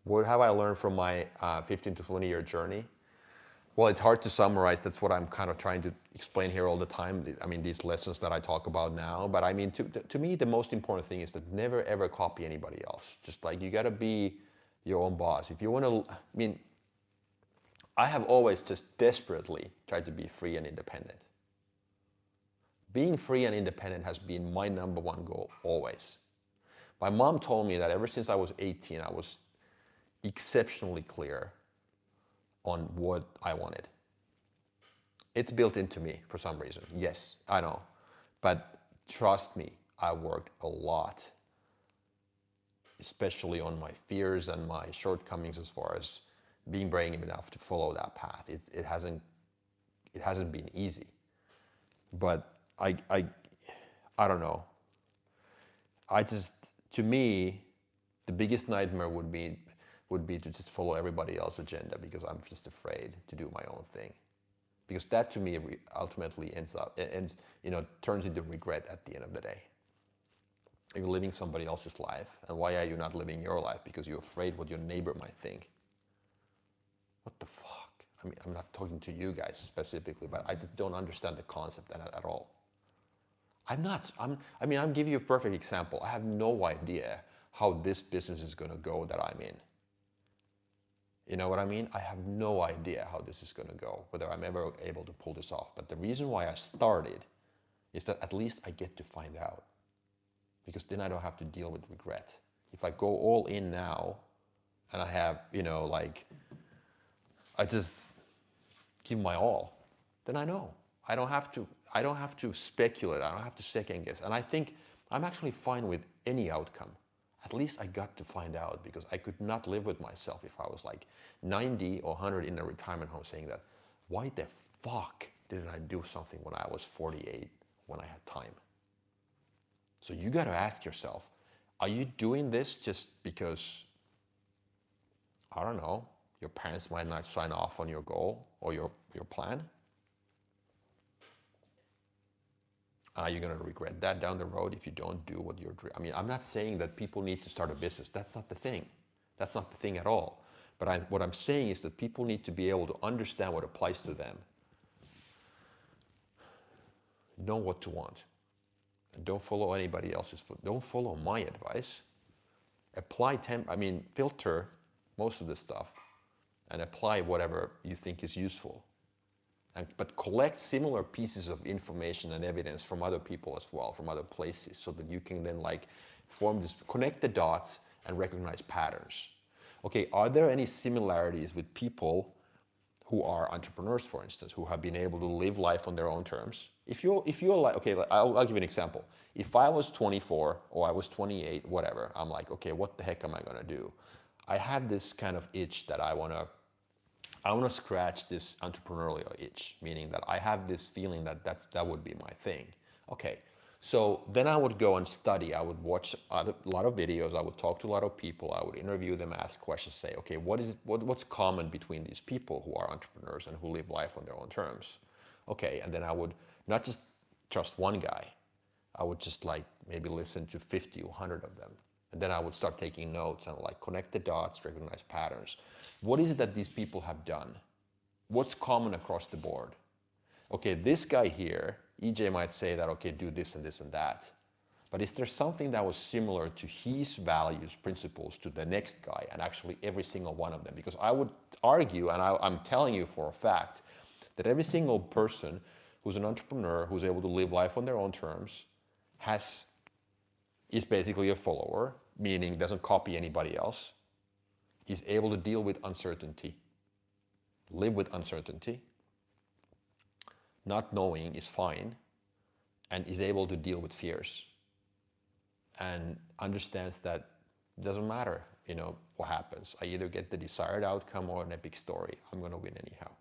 What have I learned from my 15 to 20 year journey? Well, it's hard to summarize. That's what I'm kind of trying to explain here all the time. I mean, these lessons that I talk about now. But I mean, to me, the most important thing is that never ever copy anybody else. Just like you got to be your own boss. If you want to, I mean, I have always just desperately tried to be free and independent. Being free and independent has been my number one goal always. My mom told me that ever since I was 18, I was exceptionally clear on what I wanted. It's built into me for some reason. Yes, I know. But trust me, I worked a lot, especially on my fears and my shortcomings as far as being brave enough to follow that path. It hasn't been easy. But I don't know. To me, the biggest nightmare would be to just follow everybody else's agenda because I'm just afraid to do my own thing. Because that to me ultimately turns into regret at the end of the day. You're living somebody else's life, and why are you not living your life? Because you're afraid what your neighbor might think. What the fuck? I mean, I'm not talking to you guys specifically, but I just don't understand the concept at all. I'm giving you a perfect example. I have no idea how this business is going to go that I'm in. You know what I mean? I have no idea how this is going to go, whether I'm ever able to pull this off. But the reason why I started is that at least I get to find out. Because then I don't have to deal with regret. If I go all in now and I have, I just give my all, then I know. I don't have to speculate. I don't have to second guess. And I think I'm actually fine with any outcome. At least I got to find out, because I could not live with myself if I was like 90 or 100 in a retirement home saying that, why the fuck didn't I do something when I was 48 when I had time? So you got to ask yourself, are you doing this just because, I don't know, your parents might not sign off on your goal or your plan? Are you going to regret that down the road if you don't do what you're doing? I mean, I'm not saying that people need to start a business. That's not the thing. That's not the thing at all. But what I'm saying is that people need to be able to understand what applies to them. Know what to want. And don't follow anybody else's foot. Don't follow my advice. Filter most of the stuff and apply whatever you think is useful. But collect similar pieces of information and evidence from other people as well, from other places, so that you can then connect the dots and recognize patterns. Okay, are there any similarities with people who are entrepreneurs, for instance, who have been able to live life on their own terms? If you're like, okay, I'll give you an example. If I was 24 or I was 28, whatever, I'm like, okay, what the heck am I gonna do? I have this kind of itch that I wanna scratch, this entrepreneurial itch, meaning that I have this feeling that would be my thing. Okay, so then I would go and study. I would watch a lot of videos. I would talk to a lot of people. I would interview them, ask questions, say, okay, what's common between these people who are entrepreneurs and who live life on their own terms? Okay, and then I would not just trust one guy. I would just maybe listen to 50 or 100 of them. And then I would start taking notes and connect the dots, recognize patterns. What is it that these people have done? What's common across the board? Okay, this guy here, EJ might say that, okay, do this and this and that. But is there something that was similar to his values, principles to the next guy, and actually every single one of them? Because I would argue, and I'm telling you for a fact, that every single person who's an entrepreneur, who's able to live life on their own terms, is basically a follower, meaning doesn't copy anybody else, is able to deal with uncertainty, live with uncertainty, not knowing is fine, and is able to deal with fears, and understands that it doesn't matter, what happens. I either get the desired outcome or an epic story. I'm going to win anyhow.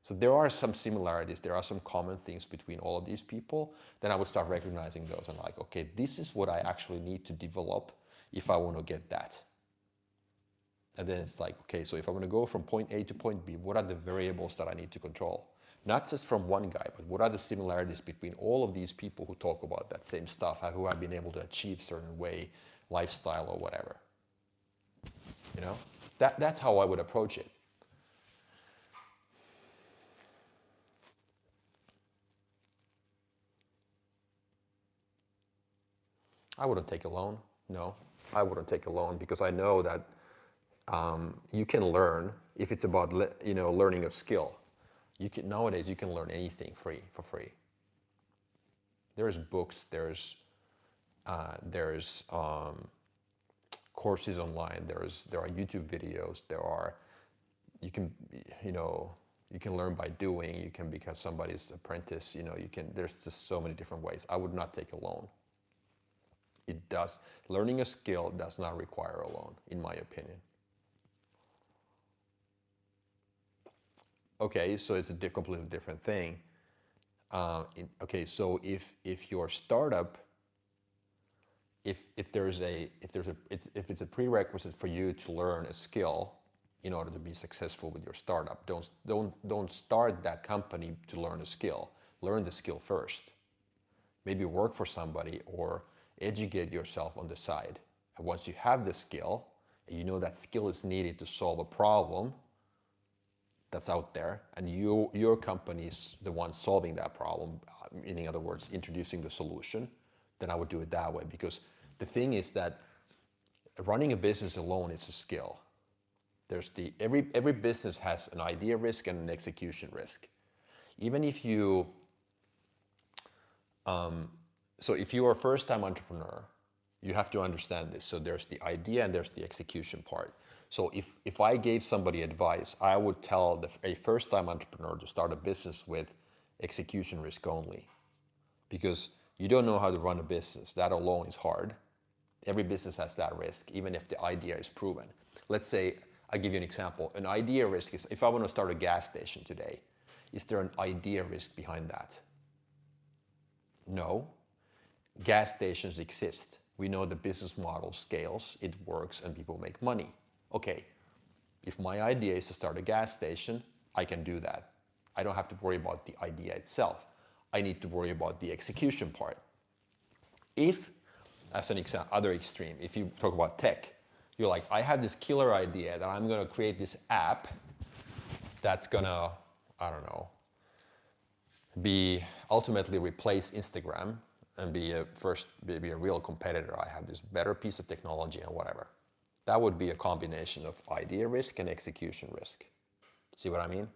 So there are some similarities, there are some common things between all of these people. Then I would start recognizing those and okay, this is what I actually need to develop if I want to get that. And then it's okay, so if I want to go from point A to point B, what are the variables that I need to control? Not just from one guy, but what are the similarities between all of these people who talk about that same stuff, who have been able to achieve certain way, lifestyle or whatever, That's how I would approach it. I wouldn't take a loan. No, I wouldn't take a loan because I know that you can learn if it's about learning a skill. Nowadays you can learn anything for free. There's books, there's courses online, there are YouTube videos, you can you can learn by doing, you can become somebody's apprentice, there's just so many different ways. I would not take a loan. Learning a skill does not require a loan, in my opinion. Okay, so it's a completely different thing. Okay, so if your startup, if it's a prerequisite for you to learn a skill in order to be successful with your startup, don't start that company to learn a skill. Learn the skill first. Maybe work for somebody or educate yourself on the side. And once you have the skill, and you know that skill is needed to solve a problem that's out there, and your company is the one solving that problem, in other words, introducing the solution, then I would do it that way. Because the thing is that running a business alone is a skill. Every business has an idea risk and an execution risk. Even if you, so if you are a first-time entrepreneur, you have to understand this. So there's the idea and there's the execution part. So if I gave somebody advice, I would tell a first-time entrepreneur to start a business with execution risk only, because you don't know how to run a business. That alone is hard. Every business has that risk, even if the idea is proven. Let's say, I'll give you an example. An idea risk is, if I want to start a gas station today, is there an idea risk behind that? No. Gas stations exist. We know the business model scales, it works, and people make money. Okay, if my idea is to start a gas station, I can do that. I don't have to worry about the idea itself. I need to worry about the execution part. If, as an other extreme, if you talk about tech, you're like, I have this killer idea that I'm going to create this app that's going to, I don't know, ultimately replace Instagram and be a real competitor. I have this better piece of technology and whatever. That would be a combination of idea risk and execution risk. See what I mean?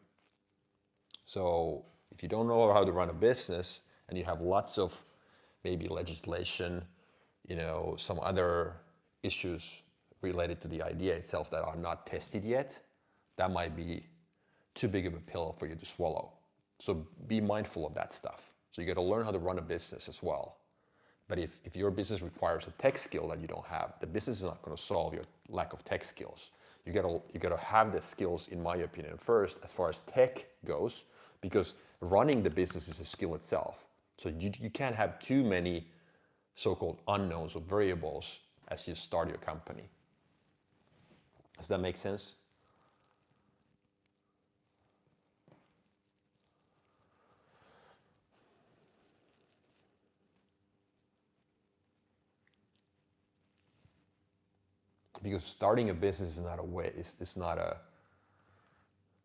So if you don't know how to run a business and you have lots of maybe legislation, some other issues related to the idea itself that are not tested yet, that might be too big of a pill for you to swallow. So be mindful of that stuff. So you got to learn how to run a business as well. But if your business requires a tech skill that you don't have, the business is not going to solve your lack of tech skills. You got to have the skills, in my opinion, first as far as tech goes, because running the business is a skill itself. So you can't have too many so-called unknowns or variables as you start your company. Does that make sense? Because starting a business is not a way, it's not a,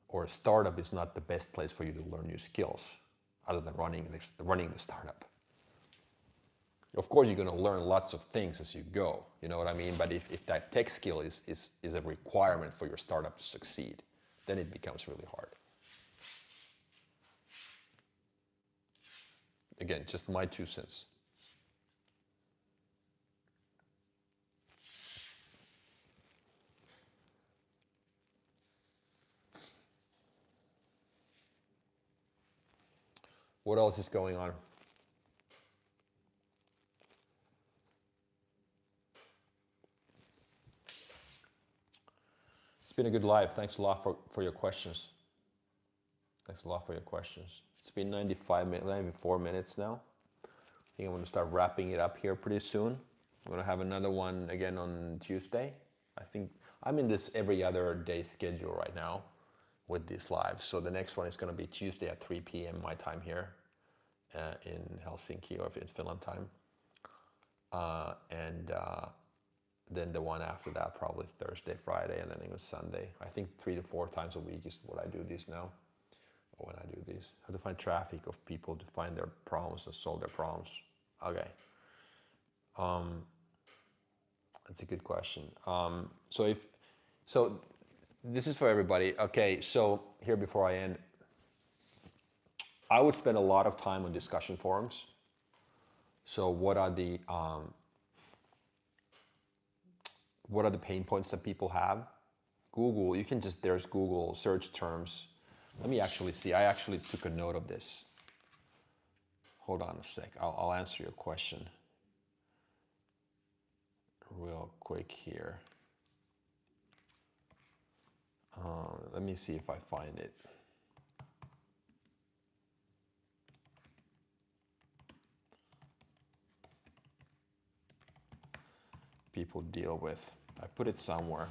or a startup is not the best place for you to learn new skills other than running the startup. Of course, you're going to learn lots of things as you go, you know what I mean? But if that tech skill is a requirement for your startup to succeed, then it becomes really hard. Again, just my 2 cents. What else is going on? It's been a good live. Thanks a lot for your questions. Thanks a lot for your questions. It's been 94 minutes now. I think I'm going to start wrapping it up here pretty soon. I'm going to have another one again on Tuesday. I think I'm in this every other day schedule right now with these lives. So the next one is going to be Tuesday at 3 p.m. my time here in Helsinki, or if it's Finland time. Then the one after that, probably Thursday, Friday, and then it was Sunday. I think 3 to 4 times a week is what I do these now, or when I do these. How to find traffic of people to find their problems and solve their problems. Okay. That's a good question. So this is for everybody. Okay, so here before I end, I would spend a lot of time on discussion forums. So what are the pain points that people have? Google, you can just, there's Google search terms. Let me actually see, I actually took a note of this. Hold on a sec, I'll answer your question real quick here. Let me see if I find it. People deal with. I put it somewhere.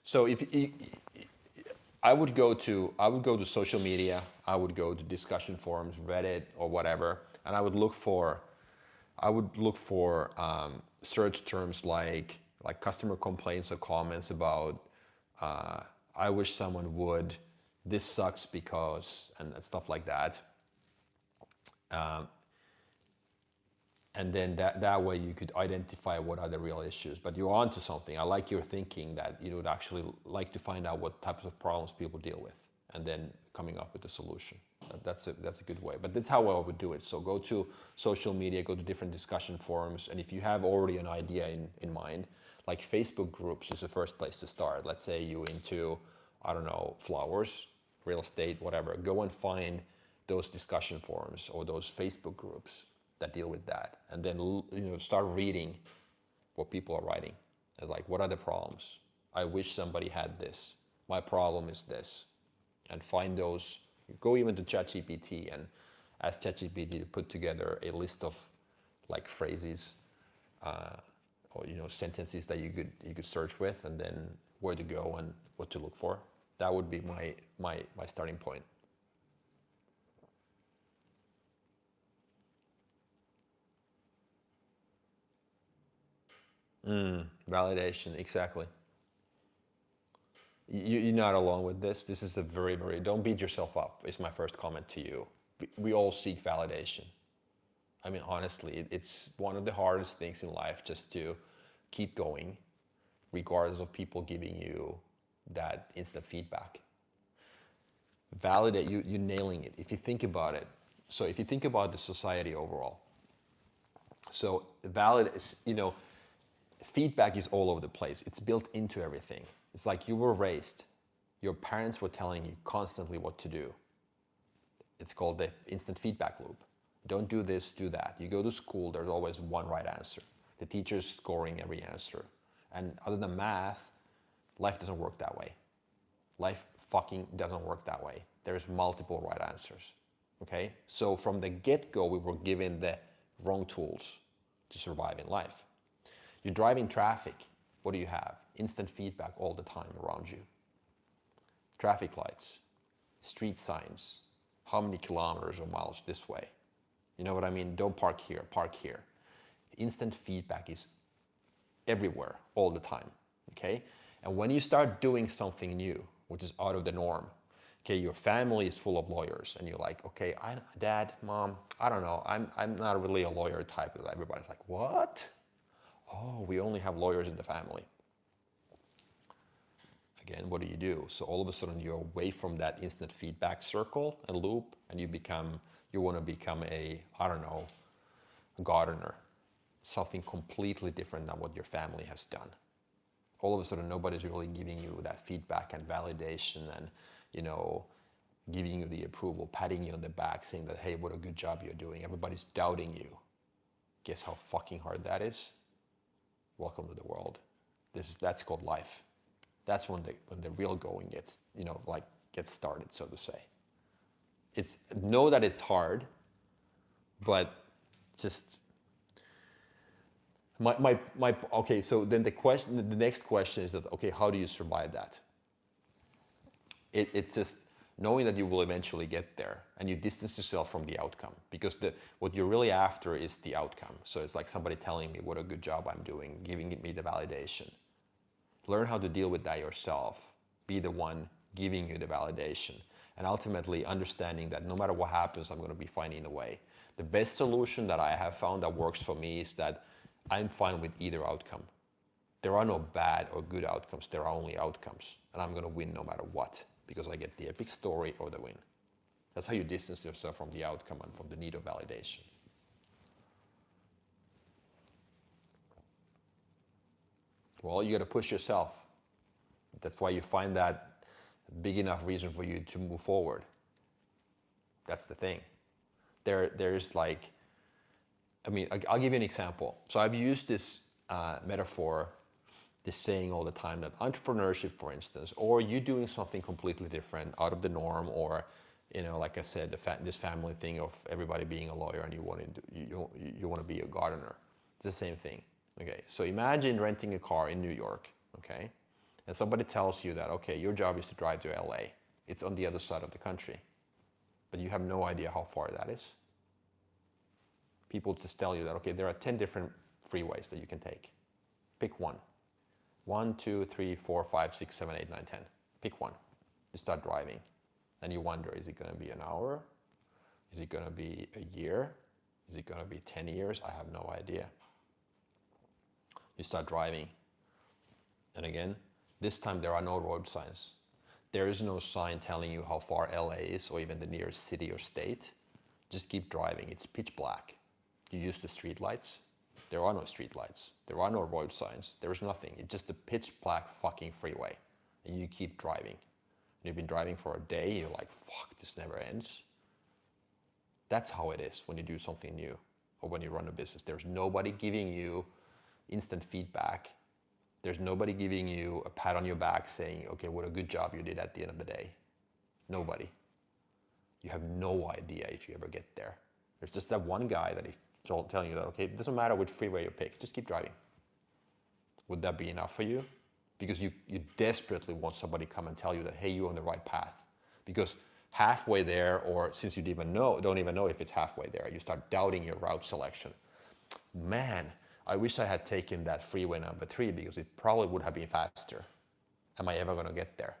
So I would go to social media, I would go to discussion forums, Reddit or whatever, and I would look for search terms like customer complaints or comments about I wish someone would, this sucks because, and stuff like that. And then that way you could identify what are the real issues. But you're onto something. I like your thinking that you would actually like to find out what types of problems people deal with, and then coming up with a solution. That's a good way. But that's how I would do it. So go to social media, go to different discussion forums, and if you have already an idea in mind, like Facebook groups is the first place to start. Let's say you're into, I don't know, flowers, real estate, whatever. Go and find those discussion forums or those Facebook groups that deal with that, and then start reading what people are writing, and like, what are the problems? I wish somebody had this. My problem is this, and find those. Go even to ChatGPT and ask ChatGPT to put together a list of like phrases or sentences that you could search with, and then where to go and what to look for. That would be my starting point. Validation, exactly. You're not alone with this. This is a very, very, don't beat yourself up, is my first comment to you. We all seek validation. I mean, honestly, it's one of the hardest things in life, just to keep going, regardless of people giving you that instant feedback. Validate, you're nailing it. If you think about it, so if you think about the society overall, so feedback is all over the place. It's built into everything. It's like you were raised. Your parents were telling you constantly what to do. It's called the instant feedback loop. Don't do this, do that. You go to school, there's always one right answer. The teacher's scoring every answer. And other than math, life doesn't work that way. Life fucking doesn't work that way. There's multiple right answers. Okay? So from the get-go, we were given the wrong tools to survive in life. You drive in traffic, what do you have? Instant feedback all the time around you. Traffic lights, street signs, how many kilometers or miles this way? You know what I mean? Don't park here, park here. Instant feedback is everywhere, all the time, okay? And when you start doing something new, which is out of the norm, okay, your family is full of lawyers, and you're like, okay, Dad, Mom, I don't know, I'm not really a lawyer type. Everybody's like, what? Oh, we only have lawyers in the family. Again, what do? So all of a sudden you're away from that instant feedback circle and loop, and you want to become a gardener, something completely different than what your family has done. All of a sudden nobody's really giving you that feedback and validation and, giving you the approval, patting you on the back, saying that, hey, what a good job you're doing. Everybody's doubting you. Guess how fucking hard that is? Welcome to the world. That's called life. That's when the real going gets started, so to say. Know that it's hard, but just okay. So then the next question is that, okay, how do you survive that? It's just knowing that you will eventually get there, and you distance yourself from the outcome, because what you're really after is the outcome. So it's like somebody telling me what a good job I'm doing, giving me the validation. Learn how to deal with that yourself. Be the one giving you the validation, and ultimately understanding that no matter what happens, I'm going to be finding a way. The best solution that I have found that works for me is that I'm fine with either outcome. There are no bad or good outcomes, there are only outcomes, and I'm going to win no matter what, because I get the epic story or the win. That's how you distance yourself from the outcome and from the need of validation. Well, you got to push yourself. That's why you find that big enough reason for you to move forward. That's the thing. There's like, I mean, I'll give you an example. So I've used this metaphor, this saying all the time, that entrepreneurship, for instance, or you doing something completely different, out of the norm, or, you know, like I said, this family thing of everybody being a lawyer and you want to be a gardener. It's the same thing. Okay, so imagine renting a car in New York, okay, and somebody tells you that, okay, your job is to drive to LA. It's on the other side of the country, but you have no idea how far that is. People just tell you that, okay, there are 10 different freeways that you can take. Pick one. 1, 2, 3, 4, 5, 6, 7, 8, 9, 10. Pick one. You start driving, and you wonder, is it going to be an hour? Is it going to be a year? Is it going to be 10 years? I have no idea. You start driving, and again, this time there are no road signs. There is no sign telling you how far LA is, or even the nearest city or state. Just keep driving. It's pitch black. You use the street lights. There are no street lights. There are no road signs. There is nothing. It's just a pitch black fucking freeway, and you keep driving. And you've been driving for a day. You're like, fuck, this never ends. That's how it is when you do something new, or when you run a business. There's nobody giving you instant feedback. There's nobody giving you a pat on your back saying, okay, what a good job you did at the end of the day. Nobody. You have no idea if you ever get there. There's just that one guy that is telling you that, okay, it doesn't matter which freeway you pick, just keep driving. Would that be enough for you? Because you desperately want somebody to come and tell you that, hey, you're on the right path. Because halfway there, or since you don't even know if it's halfway there, you start doubting your route selection. Man, I wish I had taken that freeway number 3, because it probably would have been faster. Am I ever going to get there?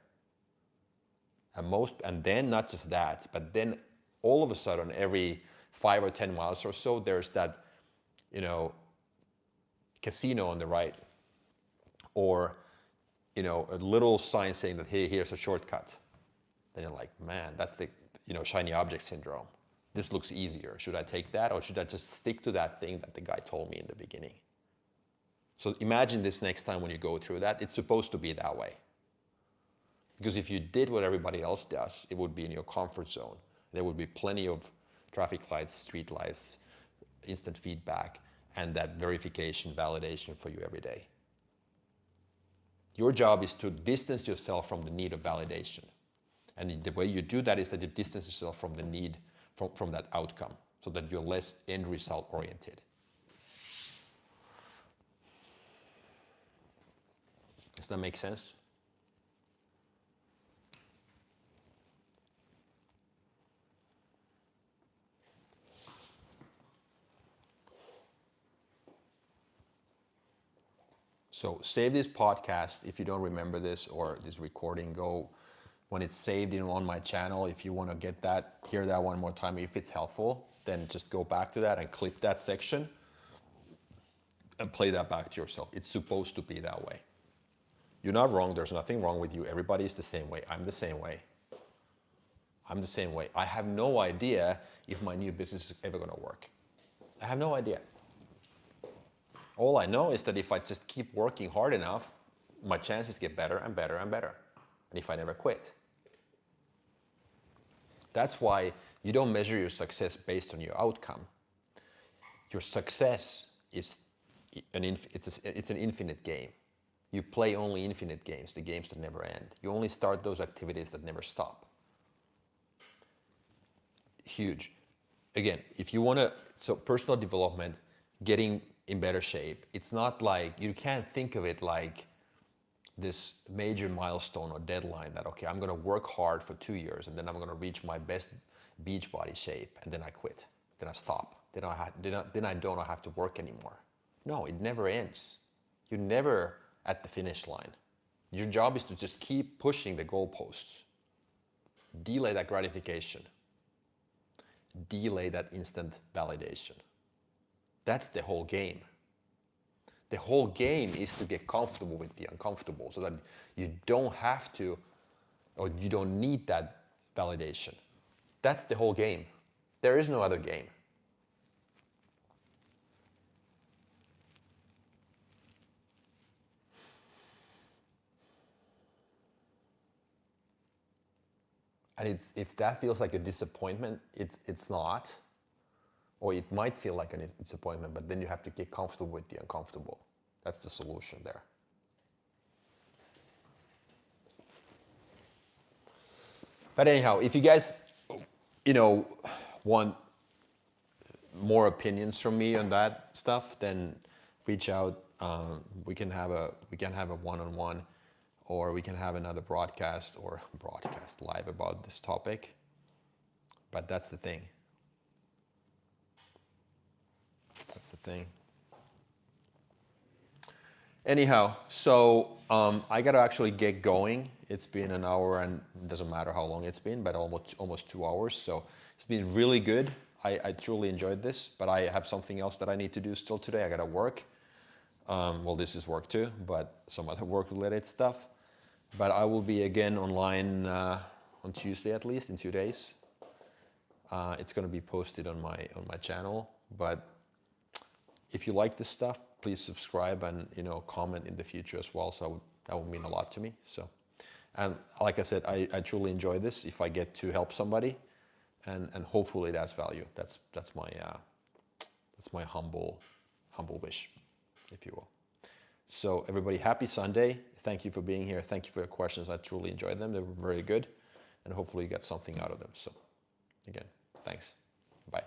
And then not just that, but then all of a sudden, every 5 or 10 miles or so, there's that, you know, casino on the right, or, you know, a little sign saying that, hey, here's a shortcut. Then you're like, man, that's the, you know, shiny object syndrome. This looks easier. Should I take that, or should I just stick to that thing that the guy told me in the beginning? So imagine this next time when you go through that. It's supposed to be that way. Because if you did what everybody else does, it would be in your comfort zone. There would be plenty of traffic lights, street lights, instant feedback, and that verification, validation for you every day. Your job is to distance yourself from the need of validation. And the way you do that is that you distance yourself from the need, from that outcome, so that you're less end result oriented. Does that make sense? So save this podcast if you don't remember this, or this recording. Go when it's saved on my channel. If you want to get that, hear that one more time. If it's helpful, then just go back to that and clip that section and play that back to yourself. It's supposed to be that way. You're not wrong. There's nothing wrong with you. Everybody is the same way. I'm the same way. I'm the same way. I have no idea if my new business is ever going to work. I have no idea. All I know is that if I just keep working hard enough, my chances get better and better and better. And if I never quit. That's why you don't measure your success based on your outcome. Your success is it's an infinite game. You play only infinite games, the games that never end. You only start those activities that never stop. Huge. Again, if you want to, so personal development, getting in better shape, it's not like, you can't think of it like this major milestone or deadline that, okay, I'm going to work hard for 2 years and then I'm going to reach my best beach body shape and then I quit, then I stop, then I don't have to work anymore. No, it never ends. You're never at the finish line. Your job is to just keep pushing the goalposts. Delay that gratification. Delay that instant validation. That's the whole game. The whole game is to get comfortable with the uncomfortable so that you don't have to, or you don't need that validation. That's the whole game. There is no other game. And if that feels like a disappointment, it's not. Or it might feel like a disappointment, but then you have to get comfortable with the uncomfortable. That's the solution there. But anyhow, if you guys, want more opinions from me on that stuff, then reach out. We can have a one-on-one, or we can have another broadcast live about this topic. But that's the thing. That's the thing. Anyhow, so I gotta actually get going. It's been an hour, and it doesn't matter how long it's been, but almost 2 hours. So it's been really good. I truly enjoyed this, but I have something else that I need to do still today. I gotta work. Well, this is work too, but some other work-related stuff. But I will be again online on Tuesday, at least in 2 days. It's gonna be posted on my channel. But if you like this stuff, please subscribe and comment in the future as well. So that would mean a lot to me. So, and like I said, I truly enjoy this if I get to help somebody, and hopefully that's value. That's my humble wish, if you will. So everybody, happy Sunday. Thank you for being here. Thank you for your questions. I truly enjoyed them. They were very good, and hopefully you got something out of them. So again, thanks. Bye.